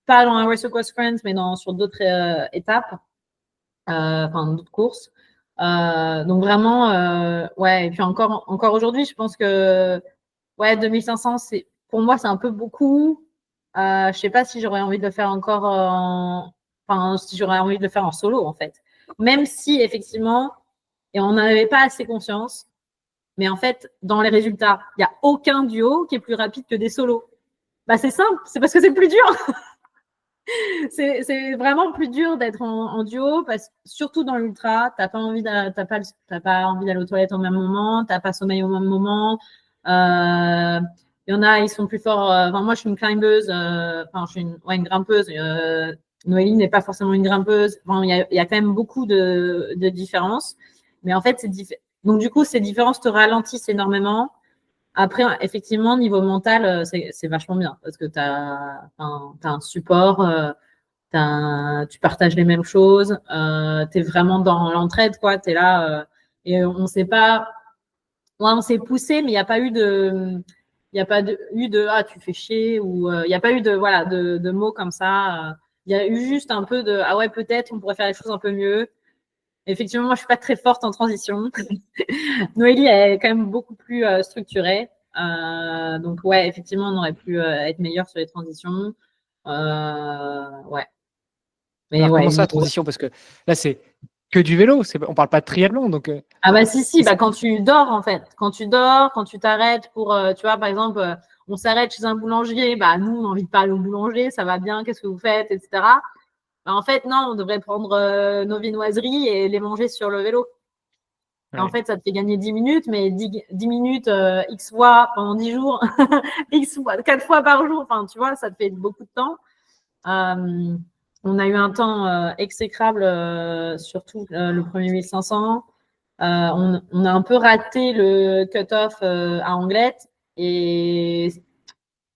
pas dans un Race Across France, mais sur d'autres étapes, enfin d'autres courses. Donc vraiment, ouais. Et puis encore aujourd'hui, je pense que ouais, 2500, pour moi, c'est un peu beaucoup. Je sais pas si j'aurais envie de le faire encore enfin, si j'aurais envie de le faire en solo, en fait. Même si, effectivement, et on n'en avait pas assez conscience, mais en fait, dans les résultats, il n'y a aucun duo qui est plus rapide que des solos. Bah, c'est simple, c'est parce que c'est plus dur. C'est vraiment plus dur d'être en duo, surtout dans l'ultra, t'as pas envie d'aller aux toilettes au même moment, t'as pas sommeil au même moment. Il y en a, ils sont plus forts. Moi, je suis une climbeuse, je suis une grimpeuse. Noélie n'est pas forcément une grimpeuse. Il y a quand même beaucoup de différences. Mais en fait, donc du coup, ces différences te ralentissent énormément. Après, effectivement, niveau mental, c'est vachement bien parce que tu as un support, tu partages les mêmes choses, tu es vraiment dans l'entraide, quoi. Tu es là et on s'est pas. Ouais, on s'est poussé, mais il n'y a pas eu de ah, tu fais chier ou il n'y a pas eu de mots comme ça. Il y a eu juste un peu de ah ouais, peut-être on pourrait faire les choses un peu mieux. Effectivement, moi, je suis pas très forte en transition. Noélie est quand même beaucoup plus structurée. Donc, ouais, effectivement, on aurait pu être meilleur sur les transitions. Ouais. Mais Alors, ouais. comment ça, transition? Parce que là, c'est que du vélo. On parle pas de triathlon. Donc, Ah bah si, bah, quand tu dors, en fait. Quand tu dors, quand tu t'arrêtes pour, tu vois, par exemple, on s'arrête chez un boulanger, bah nous, on n'a envie de pas aller au boulanger, ça va bien, qu'est-ce que vous faites, etc. Bah, en fait, non, on devrait prendre nos viennoiseries et les manger sur le vélo. ouais. En fait, ça te fait gagner 10 minutes, mais 10 minutes X fois pendant 10 jours, X fois, 4 fois par jour, enfin, tu vois, ça te fait beaucoup de temps. On a eu un temps exécrable, surtout le premier 1500. On a un peu raté le cut-off à Anglette. Et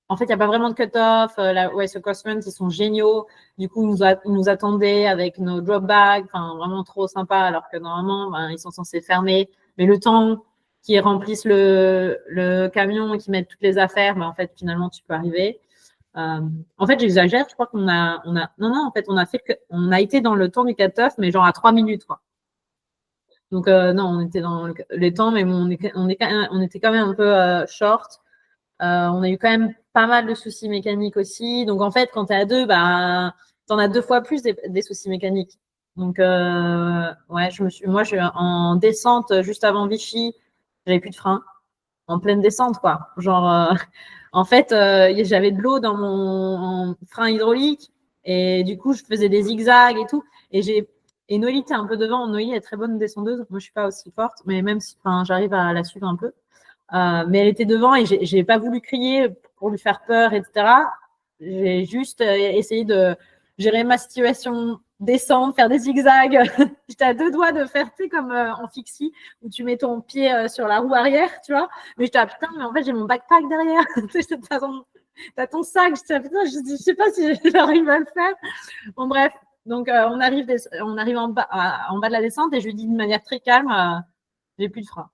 en fait, il n'y a pas vraiment de cut-off. La West Coastman, ils sont géniaux. Du coup, ils nous attendaient avec nos drop bags. Enfin, vraiment trop sympa. Alors que normalement, ils sont censés fermer. Mais le temps qu'ils remplissent le camion et qu'ils mettent toutes les affaires, en fait, finalement, tu peux arriver. En fait, j'exagère. Je crois non, en fait, on a été dans le temps du cut-off, mais genre à 3 minutes, quoi. Donc, non, on était dans les temps, mais on était quand même un peu short. On a eu quand même pas mal de soucis mécaniques aussi. Donc, en fait, quand tu es à deux, bah, tu en as 2 fois plus des soucis mécaniques. Donc, ouais, moi, je suis en descente juste avant Vichy, j'avais plus de frein. En pleine descente, quoi. Genre, en fait, j'avais de l'eau dans mon frein hydraulique et du coup, je faisais des zigzags et tout. Et Noélie était un peu devant. Noélie est très bonne descendeuse. Moi, je suis pas aussi forte, mais même si, j'arrive à la suivre un peu. Mais elle était devant et j'ai pas voulu crier pour lui faire peur, etc. J'ai juste essayé de gérer ma situation, descendre, faire des zigzags. J'étais à 2 doigts de faire, tu sais, comme en fixie, où tu mets ton pied sur la roue arrière, tu vois. Mais j'étais ah putain, mais en fait, j'ai mon backpack derrière. T'as ton sac. J'étais ah putain, je sais pas si j'arrive à le faire. Bon, bref. Donc, on arrive en bas de la descente et je lui dis de manière très calme, j'ai plus de frein.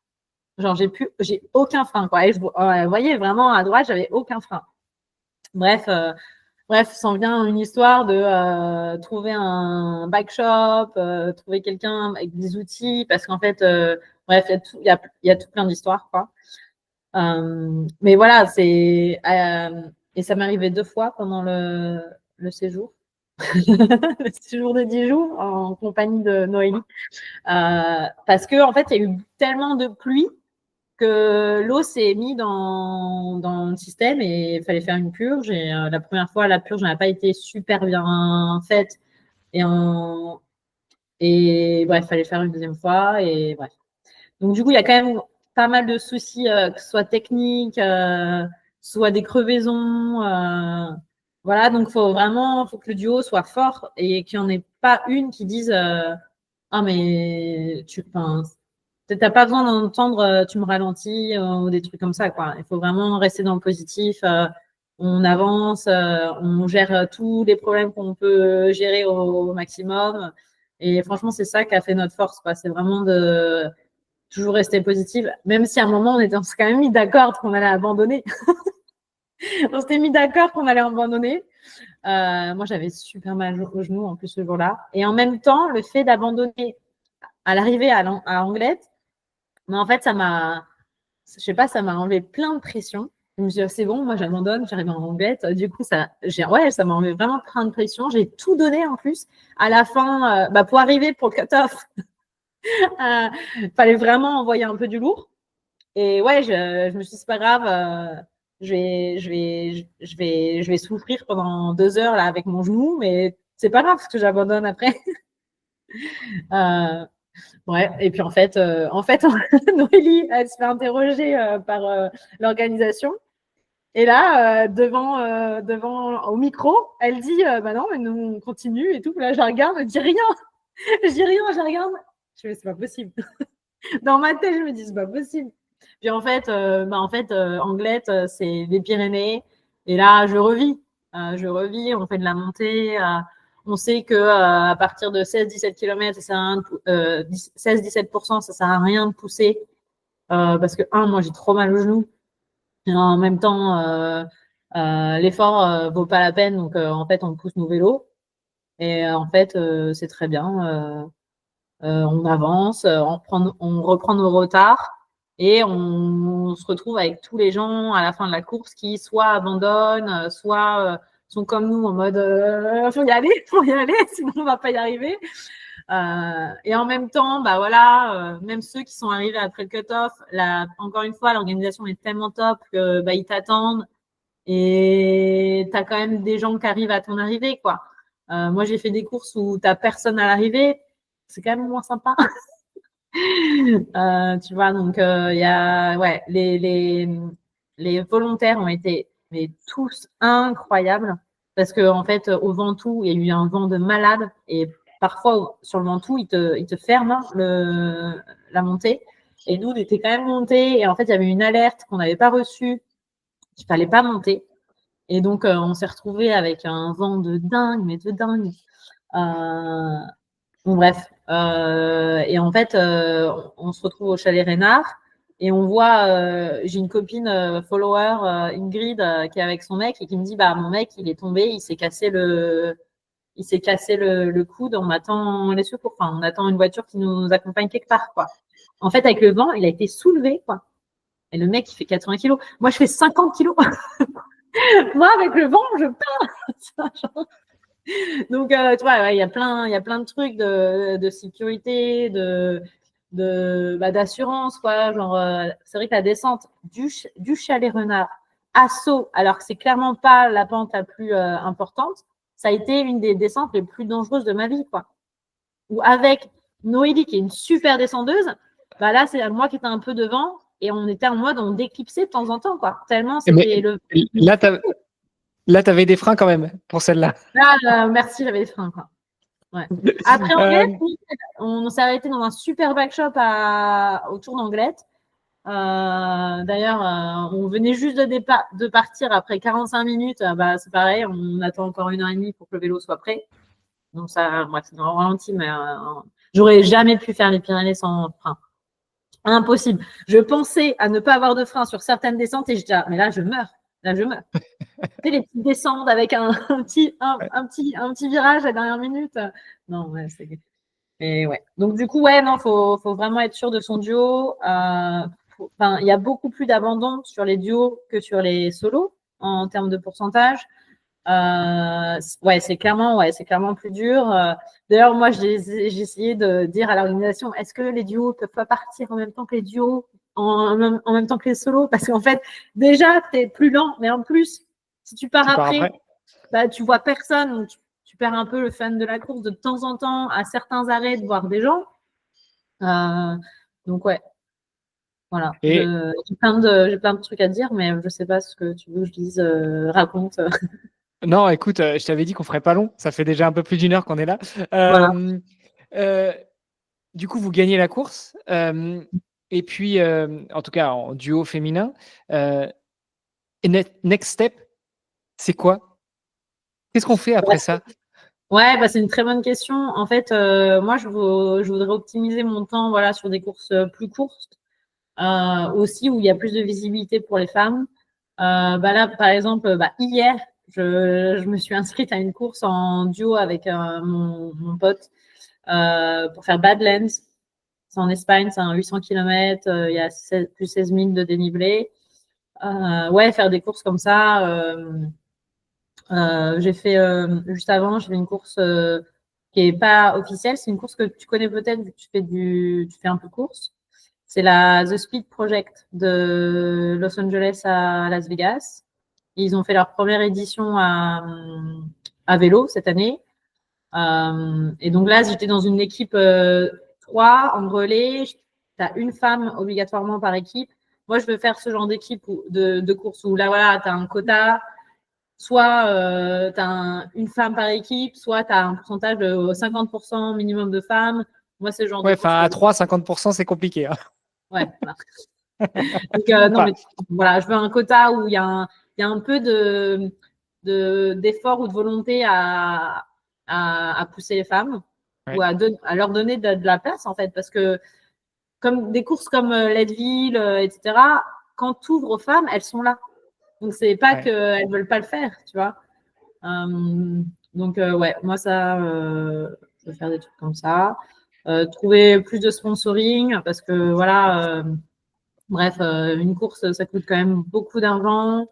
Genre, j'ai aucun frein, quoi. Et vous voyez, vraiment, à droite, j'avais aucun frein. Bref, s'en vient une histoire de trouver un bike shop, trouver quelqu'un avec des outils, parce qu'en fait, bref, il y a tout plein d'histoires, quoi. Mais voilà, et ça m'est arrivé 2 fois pendant le séjour. Le séjour de 10 jours en compagnie de Noélie. Parce que, en fait, il y a eu tellement de pluie que l'eau s'est mise dans le système et il fallait faire une purge. Et la première fois, la purge n'a pas été super bien faite. Et bref, il fallait faire une deuxième fois. Et bref. Donc, du coup, il y a quand même pas mal de soucis, que ce soit technique, soit des crevaisons. Voilà, donc faut que le duo soit fort et qu'il n'y en ait pas une qui dise ah, mais t'as pas besoin d'entendre tu me ralentis ou des trucs comme ça, quoi. Il faut vraiment rester dans le positif. on avance, on gère tous les problèmes qu'on peut gérer au maximum. Et franchement, c'est ça qui a fait notre force, quoi. C'est vraiment de toujours rester positive, même si à un moment, on s'est quand même mis d'accord qu'on allait abandonner. On s'était mis d'accord qu'on allait abandonner. Moi, j'avais super mal au genou en plus ce jour-là. Et en même temps, le fait d'abandonner à l'arrivée à Anglette, mais en fait, je sais pas, ça m'a enlevé plein de pression. Je me suis dit, c'est bon, moi j'abandonne, j'arrive en Anglette. Du coup, ça m'a enlevé vraiment plein de pression. J'ai tout donné en plus. À la fin, pour arriver pour le cut-off, fallait vraiment envoyer un peu du lourd. Et ouais, je me suis dit, c'est pas grave, je vais souffrir pendant 2 heures là avec mon genou, mais c'est pas grave parce que j'abandonne après. Ouais, et puis en fait, Noélie, elle se fait interroger par l'organisation. Et là, devant au micro, elle dit bah non, mais nous on continue et tout. Là, je regarde, je dis rien, je regarde. Je me dis, c'est pas possible. Dans ma tête, je me dis, c'est pas possible. Puis en fait, Anglette, c'est les Pyrénées. Et là, je revis. On fait de la montée. On sait que à partir de 16-17 km, 16-17%, ça sert à rien de pousser. Parce que, moi, j'ai trop mal au genou. Et en même temps, l'effort vaut pas la peine. Donc, en fait, on pousse nos vélos. Et en fait, c'est très bien. On avance, on reprend nos retards et on se retrouve avec tous les gens à la fin de la course qui soit abandonnent, soit sont comme nous en mode faut y aller, sinon on va pas y arriver. Et en même temps, même ceux qui sont arrivés après le cut-off, encore une fois, l'organisation est tellement top que ils t'attendent et tu as quand même des gens qui arrivent à ton arrivée, quoi. Moi, j'ai fait des courses où tu n'as personne à l'arrivée. C'est quand même moins sympa. Tu vois, donc il y a les volontaires ont été tous incroyables parce que en fait au Ventoux il y a eu un vent de malade et parfois sur le Ventoux il te ferme la montée et nous on était quand même montés et en fait il y avait une alerte qu'on n'avait pas reçue qu'il fallait pas monter et donc on s'est retrouvé avec un vent de dingue mais de dingue. Bon, bref. Et en fait, on se retrouve au Chalet Reynard et on voit, j'ai une copine follower, Ingrid, qui est avec son mec et qui me dit, mon mec, il est tombé, il s'est cassé le coude, on attend les secours, enfin, on attend une voiture qui nous accompagne quelque part, quoi. En fait, avec le vent, il a été soulevé, quoi. Et le mec, il fait 80 kilos. Moi, je fais 50 kilos. Moi, avec le vent, je pars. Donc, tu vois, il y a plein de trucs de sécurité, d'assurance, quoi. Genre, c'est vrai que la descente du Chalet Renard à Sceaux, alors que c'est clairement pas la pente la plus importante, ça a été une des descentes les plus dangereuses de ma vie, quoi. Ou avec Noélie, qui est une super descendeuse, là, c'est moi qui étais un peu devant et on était en mode on déclipsait de temps en temps, quoi. Tellement c'était Là, tu avais des freins quand même pour celle-là. Merci, j'avais des freins, quoi. Ouais. Après Anglette, on s'est arrêté dans un super backshop autour d'Anglette. D'ailleurs, on venait juste de partir après 45 minutes. C'est pareil, on attend encore 1h30 pour que le vélo soit prêt. Donc ça, bref, c'est ralenti, mais j'aurais jamais pu faire les Pyrénées sans frein. Impossible. Je pensais à ne pas avoir de frein sur certaines descentes et je dis, mais là, je meurs. Tu sais, les petites descentes avec un petit virage à la dernière minute. Non, ouais, c'est. Et ouais. Donc, du coup, faut vraiment être sûr de son duo. Il y a beaucoup plus d'abandon sur les duos que sur les solos en termes de pourcentage. C'est clairement plus dur. D'ailleurs, moi, j'ai essayé de dire à l'organisation, est-ce que les duos peuvent pas partir en même temps que les duos, en même temps que les solos? Parce qu'en fait, déjà, tu es plus lent, mais en plus, si tu pars après, tu vois personne, donc tu perds un peu le fun de la course de temps en temps, à certains arrêts, de voir des gens. Donc, ouais. Voilà. J'ai plein de trucs à dire, mais je sais pas ce que tu veux que je dise, raconte. Non, écoute, je t'avais dit qu'on ferait pas long. Ça fait déjà un peu plus d'1 heure qu'on est là. Voilà. Du coup, vous gagnez la course. Et puis, en tout cas, en duo féminin. Next step, c'est quoi? Qu'est-ce qu'on fait après ça? Ouais, bah, c'est une très bonne question. En fait, moi, je voudrais optimiser mon temps, voilà, sur des courses plus courtes, aussi où il y a plus de visibilité pour les femmes. Bah là, par exemple, bah, hier, je me suis inscrite à une course en duo avec mon pote pour faire Badlands. C'est en Espagne, c'est un 800 km, il y a plus 16 000 de dénivelé. Ouais, faire des courses comme ça. J'ai fait juste avant, j'ai fait une course qui est pas officielle. C'est une course que tu connais peut-être vu que tu fais un peu de course. C'est la The Speed Project de Los Angeles à Las Vegas. Ils ont fait leur première édition à vélo cette année. Et donc là, j'étais dans une équipe 3 en relais. Tu as une femme obligatoirement par équipe. Moi, je veux faire ce genre d'équipe de course où là, voilà, tu as un quota. Soit tu as une femme par équipe, soit tu as un pourcentage de 50% minimum de femmes. Moi, c'est le genre de Ouais, course. enfin, à 3, 50%, c'est compliqué. Hein. Ouais. Donc, non, mais voilà, je veux un quota où il y a un peu d'effort ou de volonté à pousser les femmes ou à leur donner de la place, en fait. Parce que comme des courses comme Leadville, etc., quand tu ouvres aux femmes, elles sont là. Donc, c'est pas qu'elles veulent pas le faire, tu vois. Donc, ouais, moi, ça, je veux faire des trucs comme ça. Trouver plus de sponsoring parce que, voilà, bref, une course, ça coûte quand même beaucoup d'argent.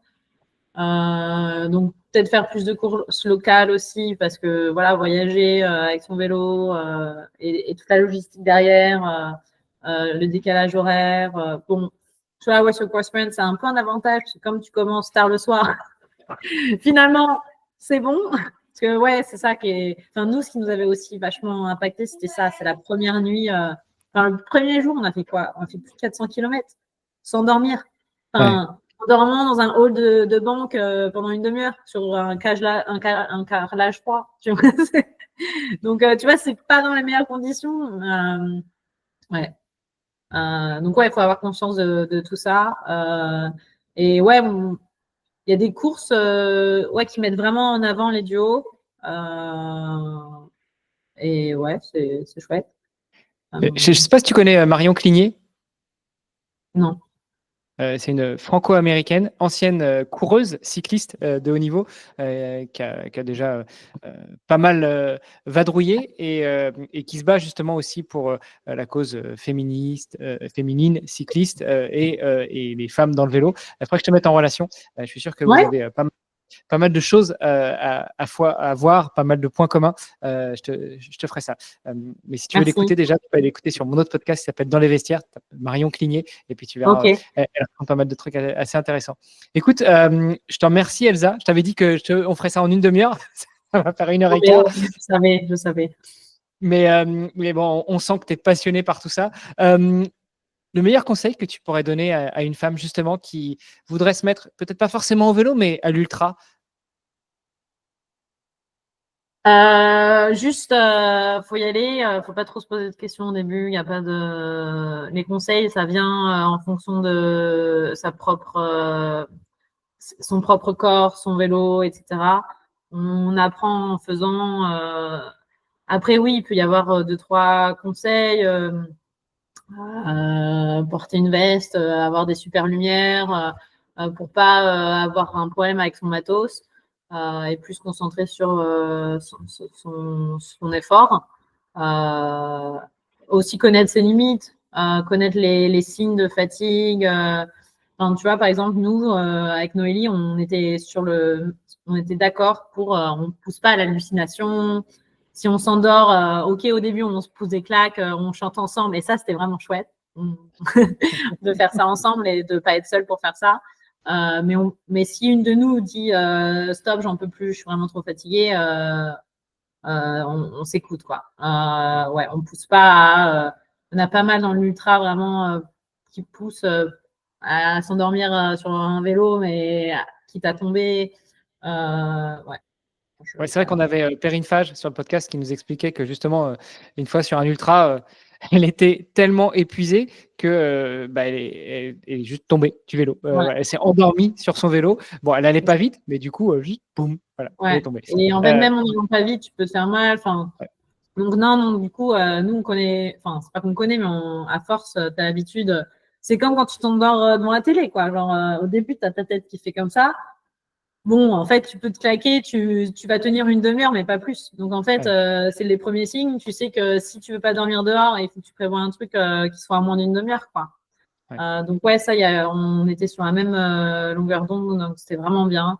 Donc, peut-être faire plus de courses locales aussi parce que, voilà, voyager avec son vélo et toute la logistique derrière, le décalage horaire. Bon, tu vois, West Coast Sprint, c'est un peu un avantage parce que comme tu commences tard le soir, finalement, c'est bon. Parce que, ouais, c'est ça qui est. Enfin, nous, ce qui nous avait aussi vachement impacté, c'était ça. C'est la première nuit. Enfin, le premier jour, on a fait quoi? On a fait plus de 400 km sans dormir. Enfin, en dormant dans un hall de banque pendant une demi-heure sur un carrelage froid. Donc, tu vois, c'est pas dans les meilleures conditions. Ouais. Donc, ouais, il faut avoir conscience de tout ça. Et ouais, il y a des courses qui mettent vraiment en avant les duos. Et ouais, c'est chouette. Je ne sais pas si tu connais Marion Cligné. Non. C'est une franco-américaine, ancienne coureuse cycliste de haut niveau, qui a déjà pas mal vadrouillé et qui se bat justement aussi pour la cause féminine, cycliste et les femmes dans le vélo. Il faudrait que je te mette en relation. Je suis sûr que vous avez pas mal de choses à voir, pas mal de points communs. Je te ferai ça. Mais si tu veux l'écouter déjà, tu peux aller l'écouter sur mon autre podcast qui s'appelle Dans les vestiaires, Marion Cligné, et puis tu verras, elle raconte pas mal de trucs assez intéressants. Écoute, je te remercie Elsa. Je t'avais dit on ferait ça en une demi-heure. Ça va faire 1h15. Je savais. Mais bon, on sent que tu es passionné par tout ça. Le meilleur conseil que tu pourrais donner à une femme justement qui voudrait se mettre, peut-être pas forcément au vélo, mais à l'ultra? Juste, faut y aller. Faut pas trop se poser de questions au début. Il y a pas de. Les conseils, ça vient en fonction de son propre corps, son vélo, etc. On apprend en faisant. Après, oui, il peut y avoir 2-3 conseils. Porter une veste, avoir des super lumières pour pas avoir un problème avec son matos et plus se concentrer sur son effort. Aussi connaître ses limites, connaître les signes de fatigue. Enfin, tu vois, par exemple, nous, avec Noélie, on était d'accord pour on ne pousse pas à l'hallucination. Si on s'endort, ok, au début, on se pousse des claques, on chante ensemble, et ça, c'était vraiment chouette de faire ça ensemble et de ne pas être seul pour faire ça. Mais si une de nous dit stop, j'en peux plus, je suis vraiment trop fatiguée, on s'écoute, quoi. Ouais, on pousse pas on a pas mal dans l'ultra vraiment qui poussent à s'endormir sur un vélo, mais quitte à tomber. Ouais. Ouais, c'est vrai qu'on avait Perrine Fage sur le podcast qui nous expliquait que justement, une fois sur un ultra, elle était tellement épuisée que elle est juste tombée du vélo. Ouais. Elle s'est endormie sur son vélo. Bon, elle allait pas vite, mais du coup, juste boum, voilà, elle est Ouais. tombée. Et en fait, même en n'allant pas vite, tu peux te faire mal. Enfin, Ouais. donc non, du coup, nous on connaît. Enfin, c'est pas qu'on connaît, mais à force, t'as l'habitude. C'est comme quand tu t'endors devant la télé, quoi. Genre, au début, t'as ta tête qui fait comme ça. Bon, en fait, tu peux te claquer, tu vas tenir une demi-heure, mais pas plus. Donc, en fait, c'est les premiers signes. Tu sais que si tu veux pas dormir dehors, il faut que tu prévois un truc qui soit à moins d'une demi-heure, quoi. Ouais. Donc, ouais, ça, on était sur la même longueur d'onde, donc c'était vraiment bien.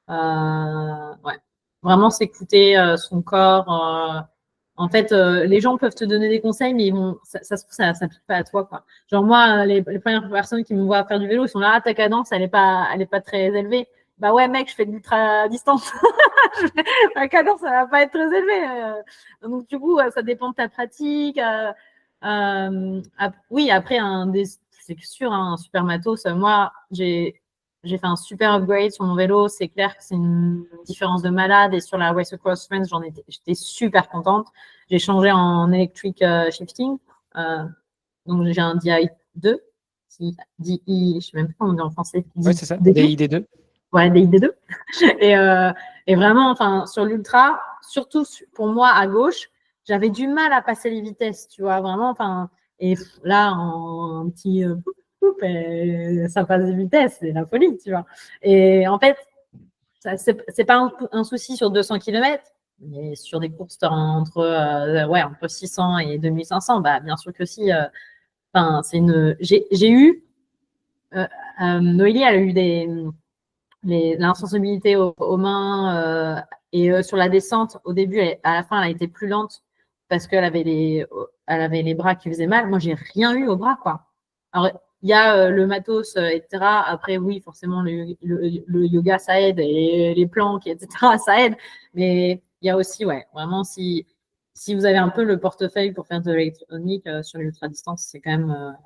Ouais. Vraiment s'écouter son corps. En fait, les gens peuvent te donner des conseils, mais ça se trouve, ça s'applique pas à toi, quoi. Genre, moi, les premières personnes qui me voient faire du vélo, ils sont là, ah, ta cadence, elle est pas très élevée. Bah ouais, mec, je fais de l'ultra-distance. Ma cadence, ça va pas être très élevée. Donc, du coup, ça dépend de ta pratique. Oui, après, c'est sûr, un super matos. Moi, j'ai fait un super upgrade sur mon vélo. C'est clair que c'est une différence de malade. Et sur la Race Across France, j'étais super contente. J'ai changé en electric shifting. Donc, j'ai un DI2. DI, je sais même pas comment on dit en français. Ouais, c'est ça, DI2. DID2. Ouais, DID2. Et vraiment, enfin, sur l'ultra, surtout pour moi à gauche, j'avais du mal à passer les vitesses, tu vois, vraiment. Enfin, et là, en un petit ça passe les vitesses, c'est la folie, tu vois. Et en fait, c'est pas un souci sur 200 km, mais sur des courses entre 600 et 2500, bah, bien sûr que si. Enfin, j'ai eu, Noélie, elle a eu l'insensibilité aux mains et sur la descente, au début, à la fin, elle a été plus lente parce qu'elle avait les bras qui faisaient mal. Moi, j'ai rien eu au bras, quoi. Alors, il y a le matos, etc. Après, oui, forcément, le yoga, ça aide, et les planques, etc., ça aide. Mais il y a aussi, ouais, vraiment, si vous avez un peu le portefeuille pour faire de l'électronique sur l'ultra-distance, c'est quand même...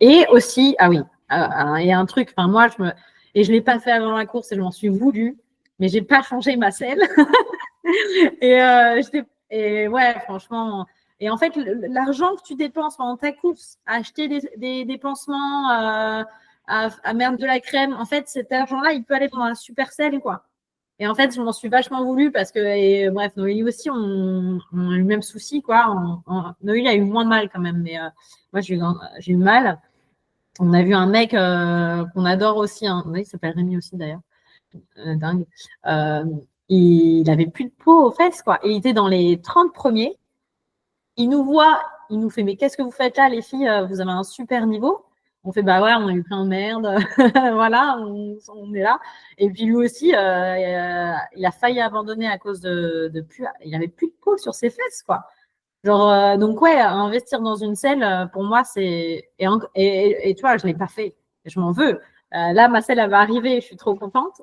Et aussi, ah oui, il y a un truc, enfin, moi, et je ne l'ai pas fait avant la course et je m'en suis voulu, mais je n'ai pas changé ma selle. et ouais, franchement. Et en fait, l'argent que tu dépenses pendant ta course à acheter des pansements, à mettre de la crème, en fait, cet argent-là, il peut aller pendant la super selle, quoi. Et en fait, je m'en suis vachement voulu parce que, bref, Noélie aussi, on a eu le même souci, quoi. Noélie a eu moins de mal quand même, mais moi, j'ai eu mal. On a vu un mec qu'on adore aussi, il s'appelle Rémi aussi d'ailleurs, dingue. Il avait plus de peau aux fesses, quoi. Et il était dans les 30 premiers. Il nous voit, il nous fait, mais qu'est-ce que vous faites là, les filles? Vous avez un super niveau. On fait, bah ouais, on a eu plein de merde. Voilà, on est là. Et puis lui aussi, il a failli abandonner à cause de plus. Il avait plus de peau sur ses fesses, quoi. Genre, donc ouais, investir dans une selle, pour moi, c'est... Et tu vois, je ne l'ai pas fait. Je m'en veux. Là, ma selle, elle va arriver. Je suis trop contente.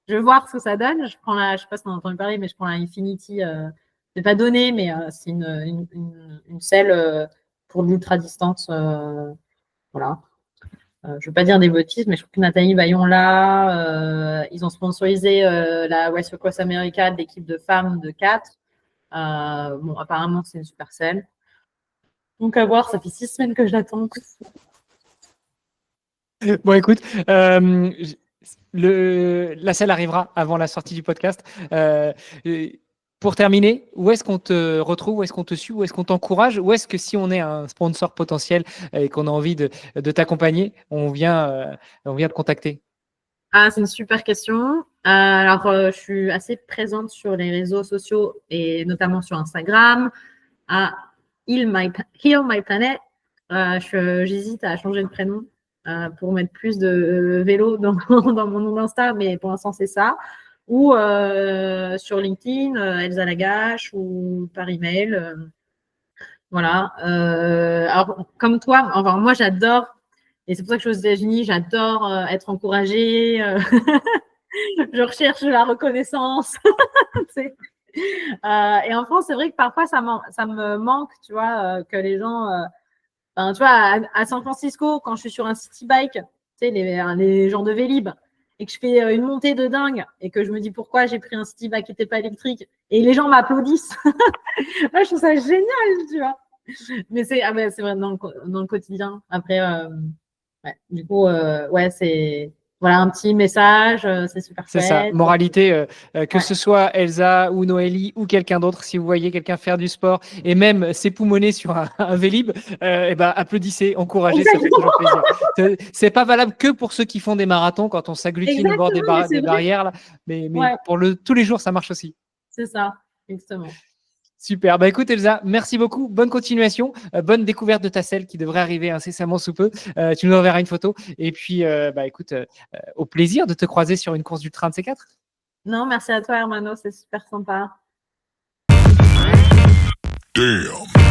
Je vais voir ce que ça donne. Je sais pas si on a entendu parler, mais je prends la Infinity. C'est pas donné, mais c'est une selle pour de l'ultra-distance. Voilà. Je ne veux pas dire des bêtises, mais je trouve que Nathalie Bayon là, ils ont sponsorisé la West Coast America de l'équipe de femmes de 4. Bon, apparemment, c'est une super selle. Donc, à voir, ça fait 6 semaines que je l'attends. Bon, écoute, la selle arrivera avant la sortie du podcast. Pour terminer, où est-ce qu'on te retrouve, où est-ce qu'on te suit, où est-ce qu'on t'encourage, où est-ce que si on est un sponsor potentiel et qu'on a envie de t'accompagner, on vient te contacter? Ah, c'est une super question. Alors, je suis assez présente sur les réseaux sociaux et notamment sur Instagram, à Heal My Planet. J'hésite à changer de prénom pour mettre plus de vélo dans mon nom d'Insta, mais pour l'instant, c'est ça. Ou sur LinkedIn, Elsa Lagache, ou par email. Voilà. Alors, comme toi, enfin, moi, j'adore, et c'est pour ça que je suis aux États-Unis, j'adore être encouragée. Je recherche la reconnaissance. Et en France, c'est vrai que parfois, ça me manque, tu vois, que les gens... tu vois, à San Francisco, quand je suis sur un city bike, tu sais, les gens de Vélib, et que je fais une montée de dingue, et que je me dis pourquoi j'ai pris un city bike qui n'était pas électrique, et les gens m'applaudissent. Moi, je trouve ça génial, tu vois. Mais c'est vrai dans le quotidien. Après, ouais, du coup, ouais, c'est voilà un petit message, c'est super C'est ça. chouette. Moralité, que Ouais. ce soit Elsa ou Noélie ou quelqu'un d'autre, si vous voyez quelqu'un faire du sport et même s'époumoner sur un Vélib, eh ben, applaudissez, encouragez, ça fait toujours plaisir. C'est pas valable que pour ceux qui font des marathons quand on s'agglutine au bord Exactement, mais c'est des vrai. barrières, là. Mais Ouais, pour tous les jours, ça marche aussi. c'est ça, exactement. Super. Bah écoute Elsa, merci beaucoup. Bonne continuation, bonne découverte de ta selle qui devrait arriver incessamment sous peu. Tu nous enverras une photo. Et puis, bah écoute, au plaisir de te croiser sur une course d'ultra de C4. Non, merci à toi, Hermano, c'est super sympa. Damn.